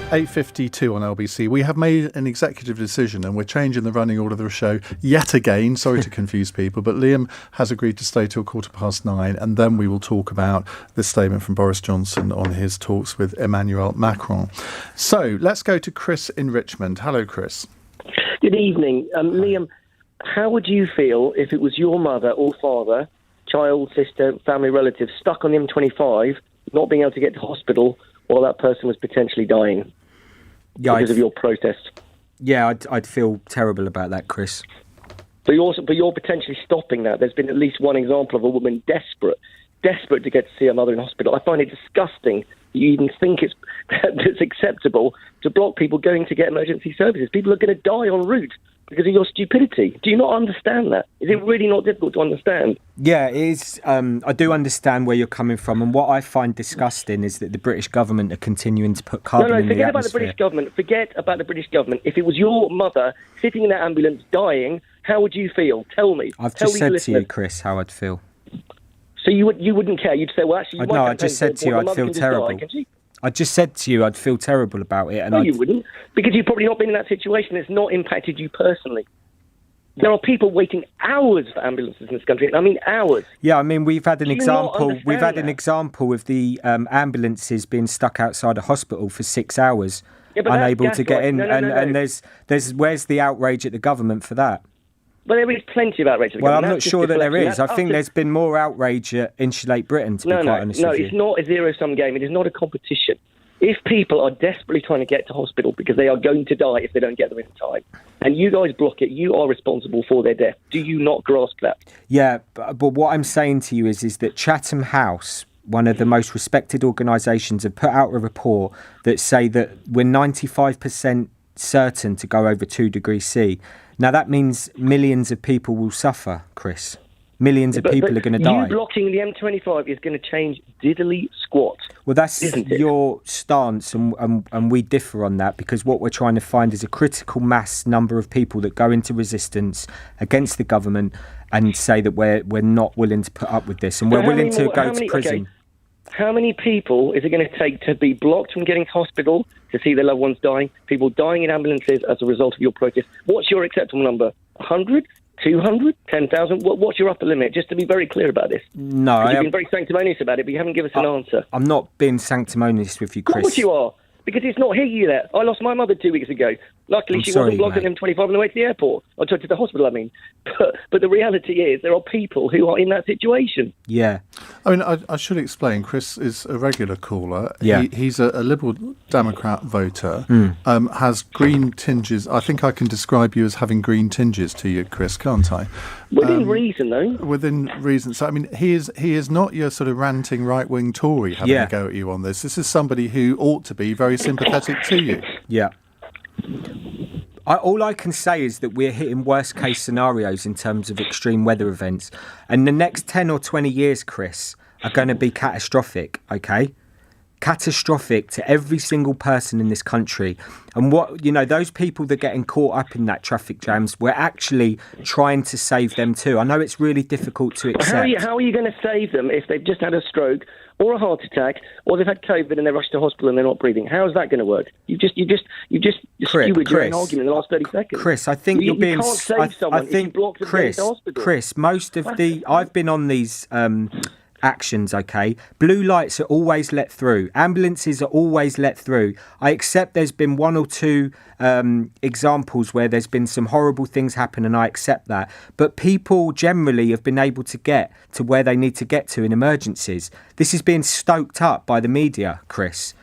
8:52 on LBC. We have made an executive decision and we're changing the running order of the show yet again. Sorry to confuse people, but Liam has agreed to stay till 9:15 and then we will talk about this statement from Boris Johnson on his talks with Emmanuel Macron. So let's go to Chris in Richmond. Hello, Chris. Good evening. Liam, how would you feel if it was your mother or father, child, sister, family relative stuck on the M25, not being able to get to hospital while that person was potentially dying because of your protest? Yeah, I'd feel terrible about that, Chris. But you're potentially stopping that. There's been at least one example of a woman desperate to get to see her mother in hospital. I find it disgusting that you even think it's acceptable to block people going to get emergency services. People are going to die en route because of your stupidity. Do you not understand that? Is it really not difficult to understand? Yeah, it is. I do understand where you're coming from, and what I find disgusting is that the British government are continuing to put carbon in the forget atmosphere. about the British government. Forget about the British government. If it was your mother sitting in that ambulance dying, how would you feel? Tell me. I've just said to you, Chris, how I'd feel. So you wouldn't care? You'd say, well, actually, I just said to you I'd feel terrible. I just said to you I'd feel terrible about it. No, you wouldn't, because you've probably not been in that situation. It's not impacted you personally. There are people waiting hours for ambulances in this country. I mean, hours. Yeah, I mean, we've had an example. We've had an that? example of the ambulances being stuck outside a hospital for 6 hours, unable to get in. And there's where's the outrage at the government for that? Well, there is plenty of outrage. Well, I'm not sure that there is. I think there's been more outrage at Insulate Britain, to be quite honest with you. No, it's not a zero-sum game. It is not a competition. If people are desperately trying to get to hospital because they are going to die if they don't get there in time, and you guys block it, you are responsible for their death. Do you not grasp that? Yeah, but what I'm saying to you is that Chatham House, one of the most respected organisations, have put out a report that say that we're 95% certain to go over 2 degrees C. Now, that means millions of people will suffer, Chris. Millions of people are going to die. You blocking the M25 is going to change diddly squat. Well, that's your stance, and we differ on that, because what we're trying to find is a critical mass number of people that go into resistance against the government and say that we're not willing to put up with this, and we're willing to go to prison. Okay. How many people is it going to take to be blocked from getting to hospital to see their loved ones dying? People dying in ambulances as a result of your protest. What's your acceptable number? 100? 200? 10,000? What's your upper limit? Just to be very clear about this. No, you've been very sanctimonious about it, but you haven't given us an answer. I'm not being sanctimonious with you, Chris. Of course you are. Because it's not hitting you there. I lost my mother 2 weeks ago. Luckily, she wasn't blocked on M25 on the way to the airport. I took her to the hospital, I mean. But the reality is there are people who are in that situation. Yeah. I mean, I should explain. Chris is a regular caller. Yeah. He's a Liberal Democrat voter, has green tinges. I think I can describe you as having green tinges to you, Chris, can't I? Within reason, though. Within reason. So, I mean, he is not your sort of ranting right-wing Tory having a go at you on this. This is somebody who ought to be very sympathetic to you. Yeah. All I can say is that we're hitting worst-case scenarios in terms of extreme weather events. And the next 10 or 20 years, Chris, are going to be catastrophic, okay? Catastrophic to every single person in this country. And those people that are getting caught up in that traffic jams, we're actually trying to save them too. I know it's really difficult to accept. How are you going to save them if they've just had a stroke or a heart attack, or they've had COVID and they're rushed to hospital and they're not breathing? How is that going to work? You just skewed your own argument in the last 30 seconds. Chris, I think you're being... You can't save someone if you block them going to hospital. Chris, I've been on these actions, okay? Blue lights are always let through. Ambulances are always let through. I accept there's been one or two examples where there's been some horrible things happen, and I accept that. But people generally have been able to get to where they need to get to in emergencies. This is being stoked up by the media, Chris.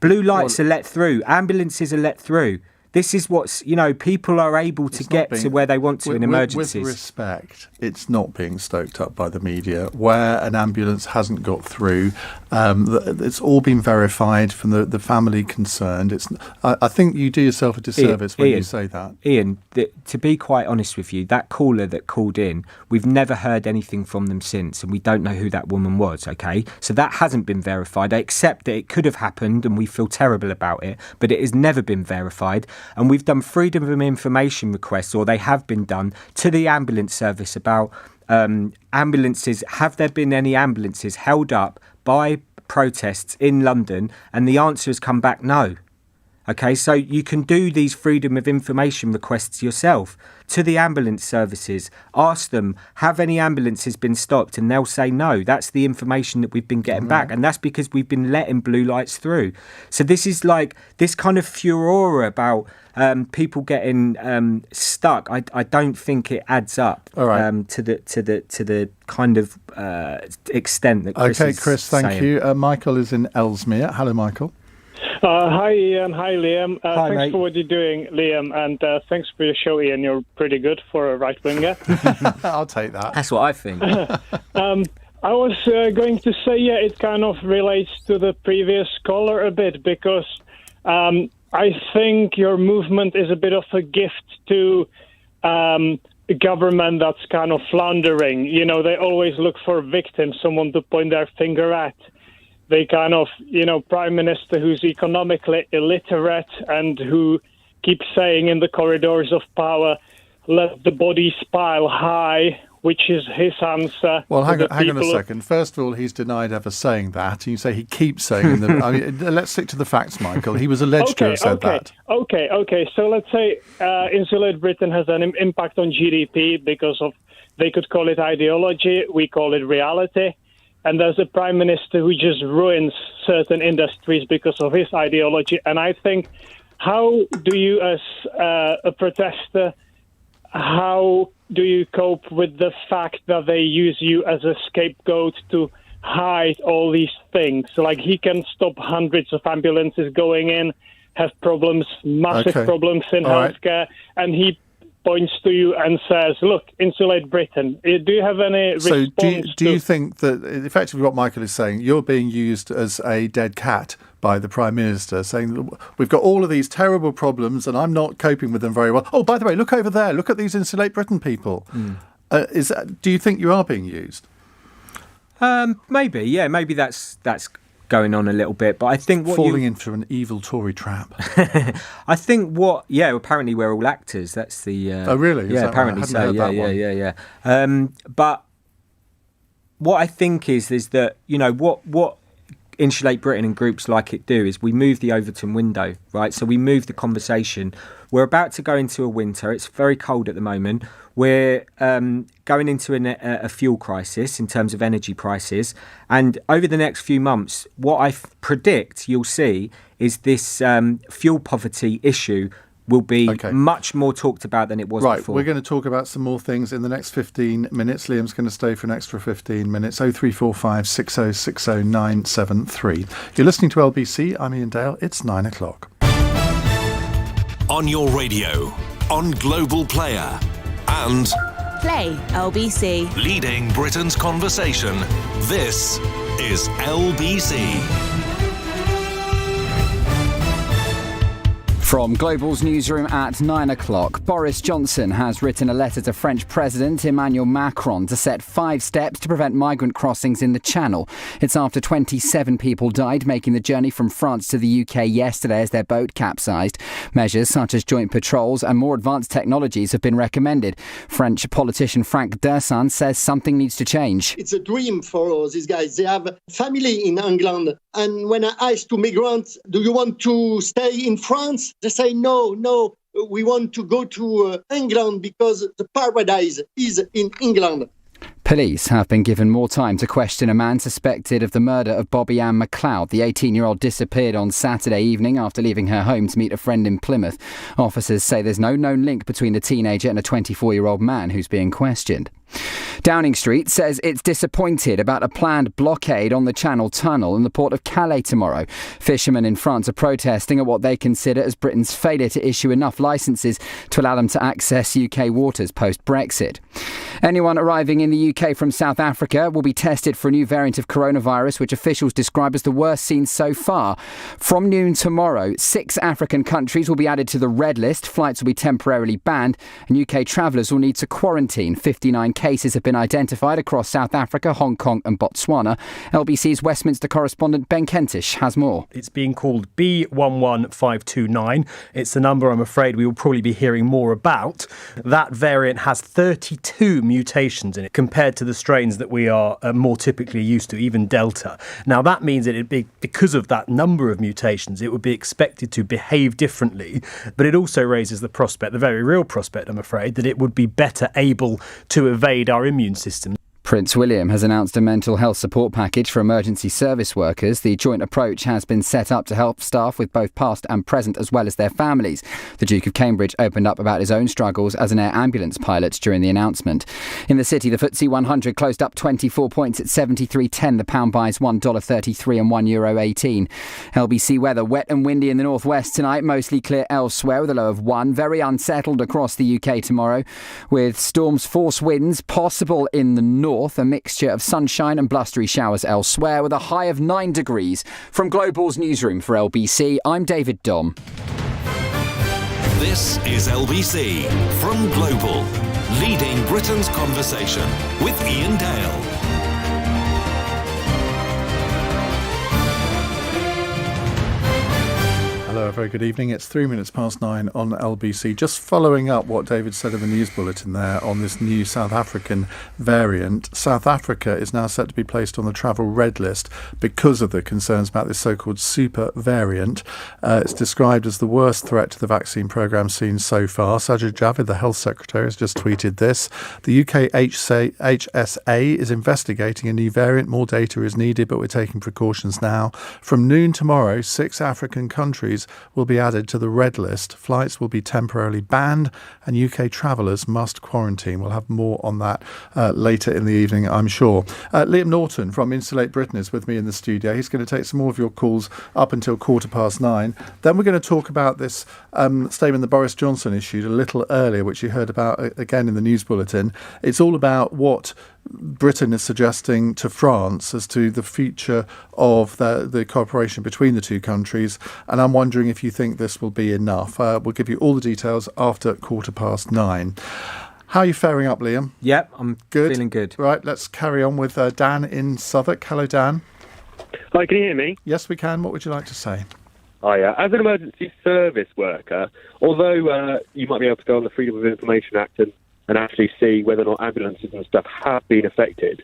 Blue lights are let through. Ambulances are let through. This is what's, people are able to get to where they want to in emergencies. With respect, it's not being stoked up by the media. Where an ambulance hasn't got through, it's all been verified from the family concerned. I think you do yourself a disservice when you say that. Iain, to be quite honest with you, that caller that called in, we've never heard anything from them since, and we don't know who that woman was, okay? So that hasn't been verified. I accept that it could have happened, and we feel terrible about it, but it has never been verified. And we've done freedom of information requests, or they have been done, to the ambulance service about ambulances, have there been any ambulances held up by protests in London? And the answer has come back no. Okay, so you can do these freedom of information requests yourself to the ambulance services. Ask them, have any ambulances been stopped? And they'll say no. That's the information that we've been getting back. And that's because we've been letting blue lights through. So this is like this kind of furore about people getting stuck. I don't think it adds up to the kind of extent that Chris is Chris, thank saying. you. Michael is in Ellesmere. Hello, Michael. Hi, Ian. Hi, Liam. Hi, thanks mate. for what you're doing, Liam, and thanks for your show, Ian. You're pretty good for a right-winger. I'll take that. That's what I think. I was going to say, it kind of relates to the previous caller a bit, because I think your movement is a bit of a gift to a government that's kind of floundering. You know, they always look for victims, someone to point their finger at. They kind of, Prime Minister who's economically illiterate and who keeps saying in the corridors of power, let the bodies pile high, which is his answer. Well, hang on a second. First of all, he's denied ever saying that. And you say he keeps saying that. I mean, let's stick to the facts, Michael. He was alleged to have said that. Okay. So let's say Insulate Britain has an impact on GDP because of, they could call it ideology, we call it reality. And there's a prime minister who just ruins certain industries because of his ideology. And I think, how do you, as a protester, how do you cope with the fact that they use you as a scapegoat to hide all these things? Like, he can stop hundreds of ambulances going in, have problems, massive problems in healthcare, and he points to you and says, look, Insulate Britain. Do you have any response? So do you think that, effectively what Michael is saying, you're being used as a dead cat by the Prime Minister, saying we've got all of these terrible problems and I'm not coping with them very well. Oh, by the way, look over there. Look at these Insulate Britain people. Do you think you are being used? Maybe, maybe that's going on a little bit, but I think falling into an evil Tory trap. I think apparently we're all actors. That's the oh really? Yeah, apparently so. Yeah. But what I think is that what Insulate Britain and groups like it do is we move the Overton window, right? So we move the conversation. We're about to go into a winter. It's very cold at the moment. We're going into a fuel crisis in terms of energy prices. And over the next few months, what I predict you'll see is this fuel poverty issue will be much more talked about than it was before. We're going to talk about some more things in the next 15 minutes. Liam's going to stay for an extra 15 minutes. 0345 6060 973. You're listening to LBC. I'm Iain Dale. It's 9 o'clock. On your radio, on Global Player, and Play LBC. leading Britain's conversation. This is LBC. From Global's newsroom at 9 o'clock, Boris Johnson has written a letter to French President Emmanuel Macron to set 5 steps to prevent migrant crossings in the Channel. It's after 27 people died making the journey from France to the UK yesterday as their boat capsized. Measures such as joint patrols and more advanced technologies have been recommended. French politician Franck Dersin says something needs to change. It's a dream for these guys. They have family in England. And when I ask to migrants, do you want to stay in France? They say, no, we want to go to England because the paradise is in England. Police have been given more time to question a man suspected of the murder of Bobby Ann McLeod. The 18-year-old disappeared on Saturday evening after leaving her home to meet a friend in Plymouth. Officers say there's no known link between the teenager and a 24-year-old man who's being questioned. Downing Street says it's disappointed about a planned blockade on the Channel Tunnel in the port of Calais tomorrow. Fishermen in France are protesting at what they consider as Britain's failure to issue enough licences to allow them to access UK waters post-Brexit. Anyone arriving in the UK from South Africa will be tested for a new variant of coronavirus, which officials describe as the worst seen so far. From noon tomorrow, 6 African countries will be added to the red list. Flights will be temporarily banned, and UK travellers will need to quarantine. 59 cases have been identified across South Africa, Hong Kong and Botswana. LBC's Westminster correspondent Ben Kentish has more. It's being called B11529. It's the number I'm afraid we will probably be hearing more about. That variant has 32 mutations in it compared to the strains that we are more typically used to, even Delta. Now, that means that because of that number of mutations, it would be expected to behave differently, but it also raises the prospect, the very real prospect, I'm afraid, that it would be better able to evade our immune system. Prince William has announced a mental health support package for emergency service workers. The joint approach has been set up to help staff with both past and present as well as their families. The Duke of Cambridge opened up about his own struggles as an air ambulance pilot during the announcement. In the city, the FTSE 100 closed up 24 points at 73.10. The pound buys $1.33 and €1.18. LBC weather, wet and windy in the northwest tonight, mostly clear elsewhere with a low of 1. Very unsettled across the UK tomorrow, with storms, force winds possible in the north. A mixture of sunshine and blustery showers elsewhere with a high of 9 degrees. From Global's newsroom for LBC, I'm David Dom. This is LBC from Global, leading Britain's conversation with Iain Dale. Hello, a very good evening. It's 9 on LBC. Just following up what David said in the news bulletin there on this new South African variant. South Africa is now set to be placed on the travel red list because of the concerns about this so-called super variant. It's described as the worst threat to the vaccine programme seen so far. Sajid Javid, the Health Secretary, has just tweeted this. The UK HSA is investigating a new variant. More data is needed, but we're taking precautions now. From noon tomorrow, 6 African countries will be added to the red list. Flights will be temporarily banned and UK travellers must quarantine. We'll have more on that later in the evening, I'm sure. Liam Norton from Insulate Britain is with me in the studio. He's going to take some more of your calls up until 9:15. Then we're going to talk about this statement that Boris Johnson issued a little earlier, which you heard about again in the news bulletin. It's all about what Britain is suggesting to France as to the future of the cooperation between the two countries, and I'm wondering if you think this will be enough. We'll give you all the details after 9:15. How are you faring up, Liam? Yep, I'm good. Feeling good. Right, let's carry on with Dan in Southwark. Hello, Dan. Hi, can you hear me? Yes, we can. What would you like to say? Hi, as an emergency service worker, although you might be able to go on the Freedom of Information Act and actually see whether or not ambulances and stuff have been affected,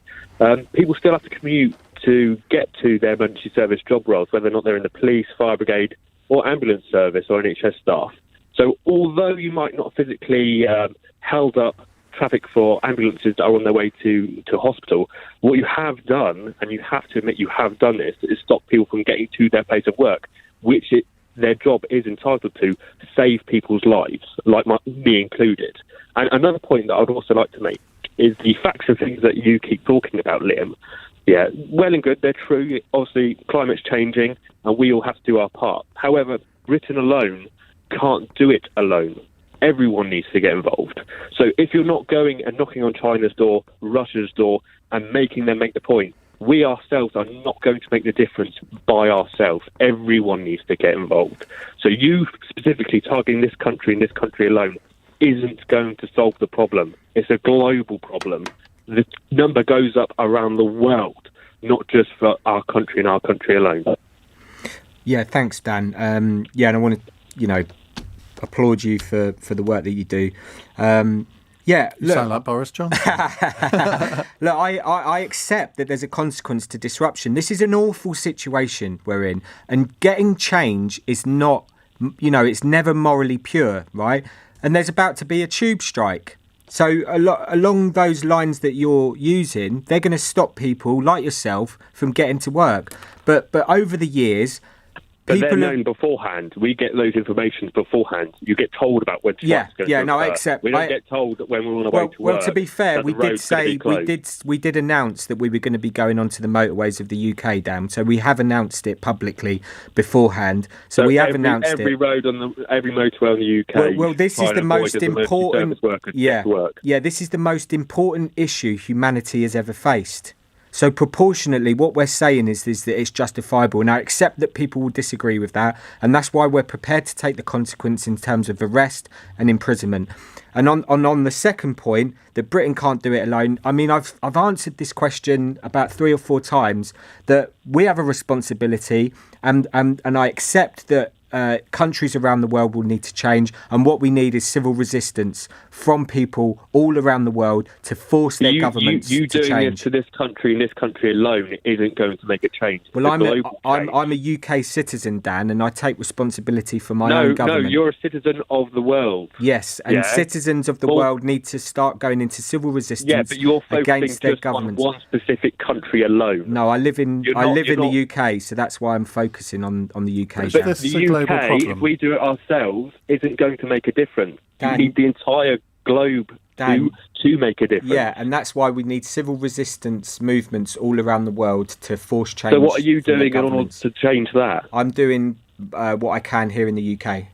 people still have to commute to get to their emergency service job roles, whether or not they're in the police, fire brigade or ambulance service or NHS staff. So although you might not physically held up traffic for ambulances that are on their way to hospital, what you have done, and you have to admit you have done this, is stop people from getting to their place of work, which their job is entitled to save people's lives, like me included. And another point that I would also like to make is the facts and things that you keep talking about, Liam. Yeah, well and good, they're true. Obviously, climate's changing and we all have to do our part. However, Britain alone can't do it alone. Everyone needs to get involved. So if you're not going and knocking on China's door, Russia's door, and making them make the point, we ourselves are not going to make the difference by ourselves. Everyone needs to get involved. So you specifically targeting this country and this country alone isn't going to solve the problem. It's a global problem. The number goes up around the world, not just for our country and our country alone. Yeah, thanks, Dan. And I want to, applaud you for the work that you do. Yeah, you sound like Boris Johnson. Look, I accept that there's a consequence to disruption. This is an awful situation we're in, and getting change is not, it's never morally pure, right? And there's about to be a tube strike. So along those lines that you're using, they're going to stop people like yourself from getting to work. But over the years, but they're known beforehand. We get those information beforehand. You get told about when strikes going to occur. I accept. We don't get told when we're on our way to work. Well, to be fair, we did say we did announce that we were going to be going onto the motorways of the UK, Dan. So we have announced it publicly beforehand. So we have announced every road on every motorway in the UK. Well, this is the most important. Yeah, this is the most important issue humanity has ever faced. So proportionately, what we're saying is that it's justifiable. Now, accept that people will disagree with that, and that's why we're prepared to take the consequence in terms of arrest and imprisonment. And on the second point, that Britain can't do it alone, I mean, I've answered this question about 3 or 4 times, that we have a responsibility, and I accept that countries around the world will need to change, and what we need is civil resistance from people all around the world to force their governments you to doing change. it to this country and this country alone isn't going to make a change. Well, I'm a UK citizen, Dan, and I take responsibility for my own government. No, you're a citizen of the world. Yes, and citizens of the world need to start going into civil resistance but you're focusing against their just governments. on one specific country alone. No, I live in the UK, so that's why I'm focusing on the UK. But the UK, if we do it ourselves, isn't going to make a difference. Dan, you need the entire globe to make a difference. Yeah, and that's why we need civil resistance movements all around the world to force change. So what are you doing in order to change that? I'm doing what I can here in the UK.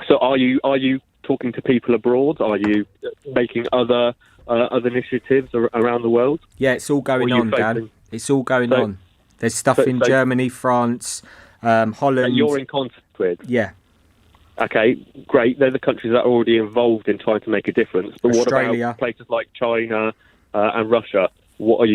So are you talking to people abroad? Are you making other initiatives around the world? Yeah, it's all going on, Dan. It's all going on. There's stuff in Germany, France, Holland. And you're in contact with? Yeah. Okay, great. They're the countries that are already involved in trying to make a difference. But Australia. What about places like China and Russia? What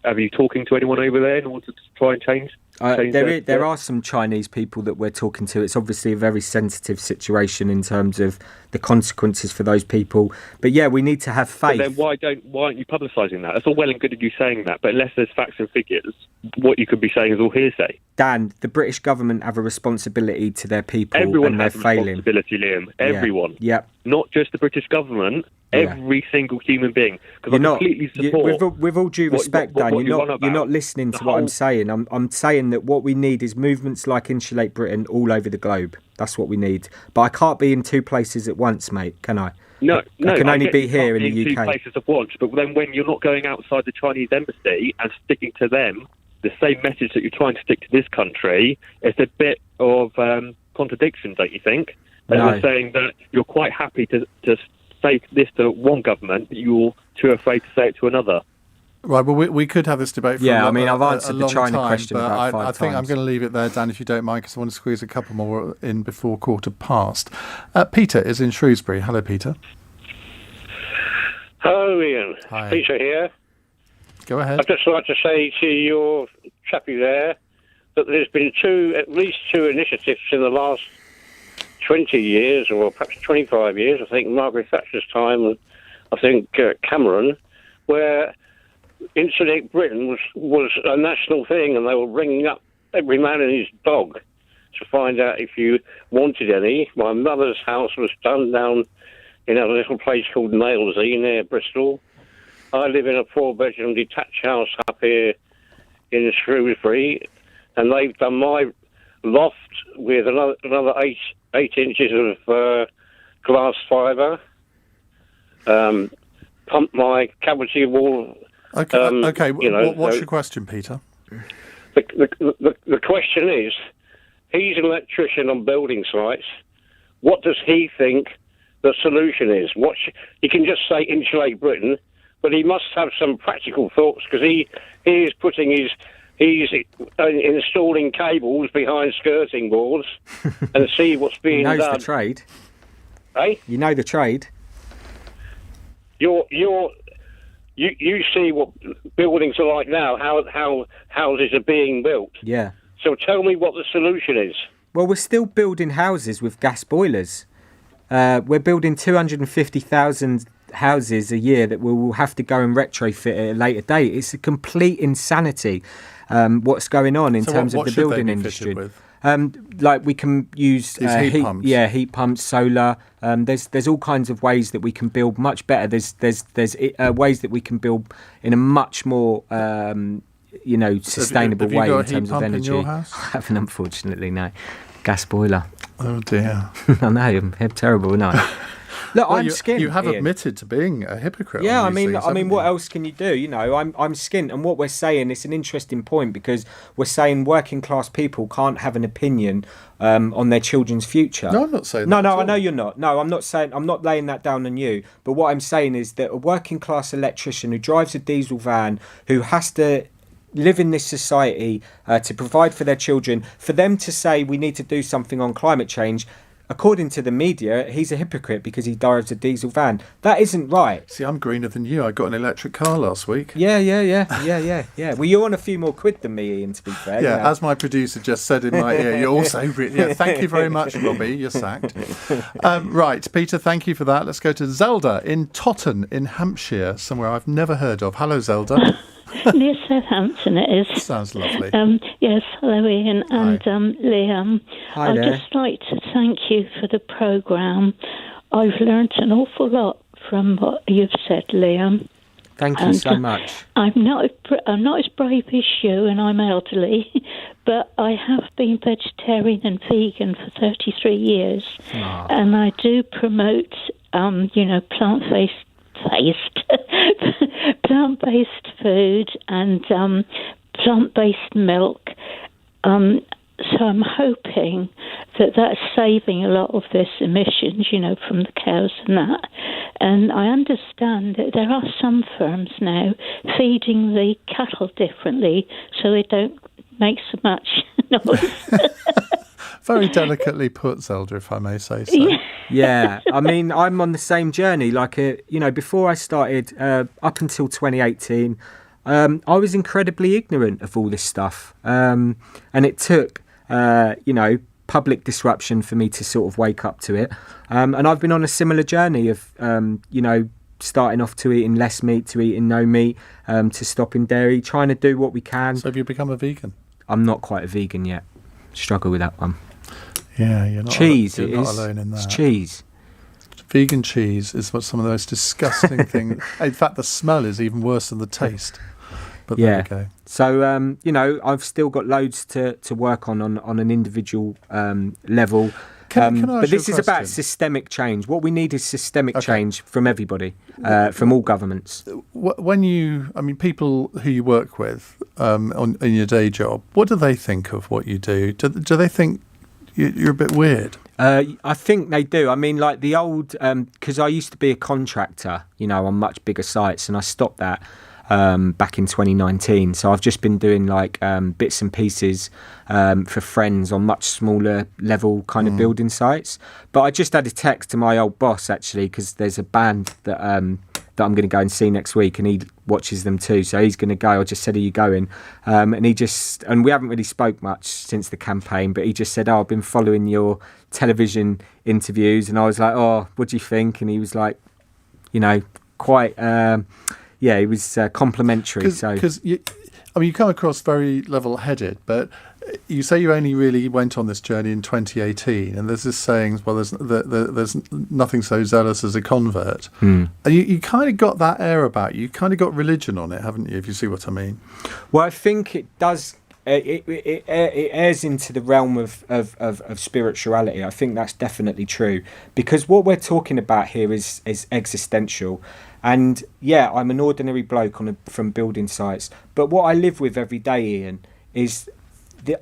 have you talking to anyone over there in order to try and change? There are some Chinese people that we're talking to. It's obviously a very sensitive situation in terms of the consequences for those people. But yeah, we need to have faith. But then why aren't you publicising that? It's all well and good of you saying that, but unless there's facts and figures, what you could be saying is all hearsay. Dan, the British government have a responsibility to their people. Everyone and they're has a failing. responsibility, Liam. Everyone. Yeah. Not just the British government. Every single human being. Because I completely support. With all due respect, Dan, you're not listening to what I'm saying. I'm saying that what we need is movements like Insulate Britain all over the globe. That's what we need. But I can't be in 2 places at once, mate. Can I? No. I can only be here in the UK. 2 places at once. But then when you're not going outside the Chinese embassy and sticking to them the same message that you're trying to stick to this country, it's a bit of contradiction, don't you think? And you're saying that you're quite happy to say this to one government, but you're too afraid to say it to another. Right, well, we could have this debate for I've answered the China question but about 5 I think times. I'm going to leave it there, Dan, if you don't mind, because I want to squeeze a couple more in before 1:15. Peter is in Shrewsbury. Hello, Peter. Hello, Ian. Hi. Peter here. Go ahead. I'd just like to say to your chappie there that there's been at least two initiatives in the last 20 years, or perhaps 25 years, I think Margaret Thatcher's time, and I think Cameron, where Insulate Britain was a national thing, and they were ringing up every man and his dog to find out if you wanted any. My mother's house was done down in a little place called Nailsea near Bristol. I live in a 4-bedroom detached house up here in Shrewsbury, and they've done my loft with another 8 inches of glass fibre. Pumped my cavity wall. Okay. What's your question, Peter? The question is, he's an electrician on building sites. What does he think the solution is? He can just say Insulate Britain, but he must have some practical thoughts, because he is he's installing cables behind skirting boards and see what's being done. He knows the trade. Hey? You know the trade. You see what buildings are like now, how houses are being built. Yeah. So tell me what the solution is. Well, we're still building houses with gas boilers. We're building 250,000 houses a year that we will have to go and retrofit at a later date. It's a complete insanity what's going on in terms of the building industry. Like we can use heat pumps. Yeah, heat pumps, solar. There's all kinds of ways that we can build much better. There's ways that we can build in a much more sustainable way in terms of energy. In your house? I haven't, unfortunately, no. Gas boiler. Oh dear. I know, I'm terrible, aren't I? Look, I'm skint. You have Ian. admitted to being a hypocrite. Yeah, on these things, I mean, haven't what you? else can you do? You know, I'm skint, and what we're saying is an interesting point because we're saying working class people can't have an opinion on their children's future. No, I'm not saying No, that. no, at I know all. you're not. No, I'm not saying. I'm not laying that down on you. But what I'm saying is that a working class electrician who drives a diesel van, who has to live in this society to provide for their children, for them to say we need to do something on climate change. According to the media, he's a hypocrite because he drives a diesel van. That isn't right. See, I'm greener than you. I got an electric car last week. Yeah. Well, you're on a few more quid than me, Ian, to be fair. Yeah, you know. as my producer just said in my ear, you're also... Yeah, thank you very much, Robbie. You're sacked. Right, Peter, thank you for that. Let's go to Zelda in Totton in Hampshire, somewhere I've never heard of. Hello, Zelda. Near Southampton it is. Sounds lovely. Yes, hello Ian and Liam. Hi I'd there. just like to thank you for the programme. I've learnt an awful lot from what you've said, Liam. Thank you so much. I'm not as brave as you, and I'm elderly, but I have been vegetarian and vegan for 33 years, and I do promote, plant-based food and plant-based milk. So I'm hoping that that's saving a lot of this emissions, from the cows and that. And I understand that there are some firms now feeding the cattle differently so they don't make so much noise. Very delicately put, Zelda, if I may say so. Yeah, I mean, I'm on the same journey. Before I started, up until 2018, I was incredibly ignorant of all this stuff. And it took, public disruption for me to sort of wake up to it. And I've been on a similar journey of, starting off to eating less meat, to eating no meat, to stopping dairy, trying to do what we can. So have you become a vegan? I'm not quite a vegan yet. Struggle with that one. Yeah, you're not, cheese, you're it not is. alone in that. It's cheese. Vegan cheese is some of the most disgusting things. In fact, the smell is even worse than the taste. But there we go. So, I've still got loads to work on an individual level. Can I but ask this you a is about question? systemic change. What we need is systemic change from everybody, from all governments. When people who you work with in your day job, what do they think of what you do? Do they think you're a bit weird? I think they do. I mean, like the old, because I used to be a contractor, on much bigger sites, and I stopped that back in 2019. So I've just been doing bits and pieces for friends on much smaller level kind of building sites. But I just had a text to my old boss actually, because there's a band that I'm going to go and see next week, and he watches them too. So he's going to go. I just said, "Are you going?" And we haven't really spoke much since the campaign, but he just said, "Oh, I've been following your television interviews," and I was like, "Oh, what do you think?" And he was like, quite. He was complimentary. Because you come across very level-headed, but you say you only really went on this journey in 2018, and there's this saying, well, there's nothing so zealous as a convert. And you kind of got that air about you. You kind of got religion on it, haven't you, if you see what I mean? Well, I think it does. It airs into the realm of spirituality. I think that's definitely true, because what we're talking about here is existential. And yeah, I'm an ordinary bloke from building sites, but what I live with every day, Ian, is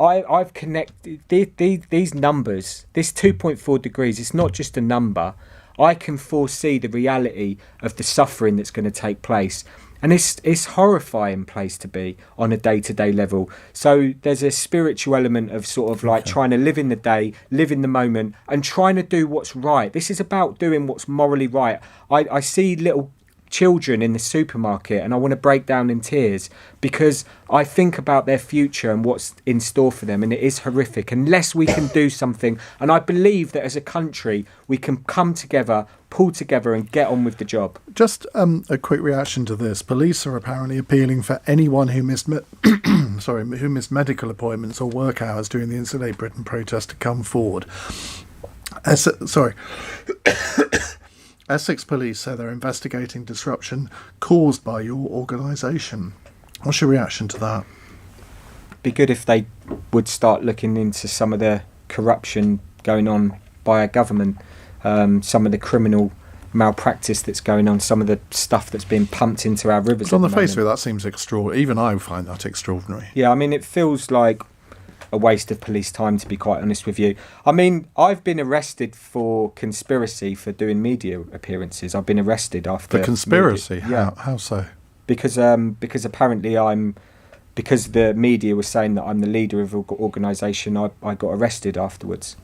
I've connected these numbers. This 2.4 degrees, it's not just a number. I can foresee the reality of the suffering that's going to take place. And it's horrifying place to be on a day-to-day level. So there's a spiritual element of sort of trying to live in the day, live in the moment, and trying to do what's right. This is about doing what's morally right. I see little children in the supermarket and I want to break down in tears, because I think about their future and what's in store for them, and it is horrific unless we can do something. And I believe that as a country we can come together, pull together and get on with the job. Just a quick reaction to this. Police are apparently appealing for anyone who missed medical appointments or work hours during the Insulate Britain protest to come forward. Essex police say they're investigating disruption caused by your organisation. What's your reaction to that? Be good if they would start looking into some of the corruption going on by our government, some of the criminal malpractice that's going on, some of the stuff that's being pumped into our rivers. On the face of it, that seems extraordinary. Even I find that extraordinary. Yeah, I mean, it feels like a waste of police time, to be quite honest with you. I mean, I've been arrested for conspiracy for doing media appearances. I've been arrested after... For conspiracy? Yeah. How so? Because apparently because the media was saying that I'm the leader of an organisation, I got arrested afterwards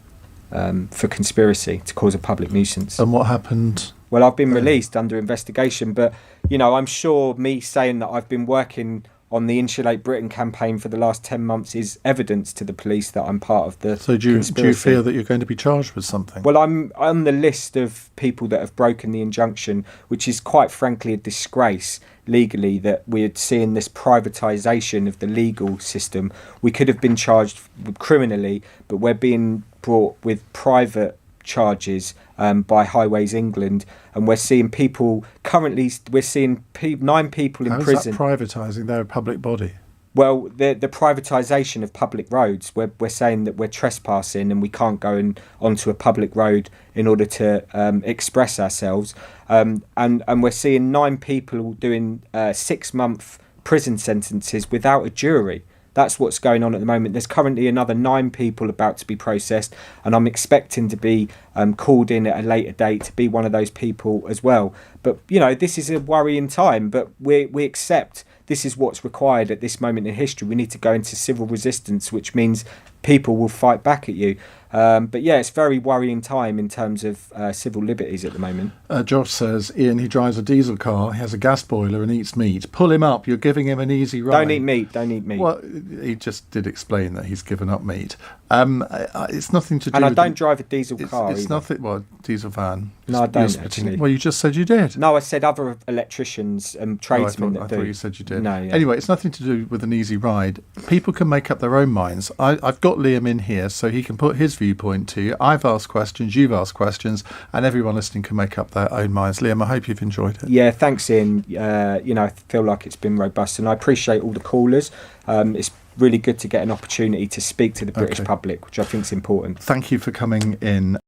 for conspiracy to cause a public nuisance. And what happened? Well, I've been released under investigation, but, I'm sure me saying that I've been working on the Insulate Britain campaign for the last 10 months is evidence to the police that I'm part of the So do you conspiracy. fear that you're going to be charged with something? Well, I'm on the list of people that have broken the injunction, which is quite frankly a disgrace legally, that we're seeing this privatisation of the legal system. We could have been charged criminally, but we're being brought with private charges by Highways England, and we're seeing people currently. We're seeing 9 people in prison. How's that privatising? They're a public body. Well, the privatisation of public roads. We're saying that we're trespassing and we can't go onto a public road in order to express ourselves. And we're seeing 9 people doing 6-month prison sentences without a jury. That's what's going on at the moment. There's currently another 9 people about to be processed, and I'm expecting to be called in at a later date to be one of those people as well. But, this is a worrying time, but we accept this is what's required at this moment in history. We need to go into civil resistance, which means people will fight back at you. But yeah, it's a very worrying time in terms of civil liberties at the moment. Josh says, Ian, he drives a diesel car, he has a gas boiler and eats meat. Pull him up, you're giving him an easy ride. Don't eat meat. Well, he just did explain that he's given up meat. It's nothing to do and with... I don't drive a diesel car It's either. nothing... Well, diesel van. No, I don't actually. Well, you just said you did. No, I said other electricians and tradesmen I thought you said you did. No, yeah. Anyway, it's nothing to do with an easy ride. People can make up their own minds. I've got Liam in here so he can put his viewpoint to you. I've asked questions, you've asked questions, and everyone listening can make up their own minds. Liam, I hope you've enjoyed it. Yeah, thanks, Ian. I feel like it's been robust, and I appreciate all the callers. It's really good to get an opportunity to speak to the British public, which I think is important. Thank you for coming in.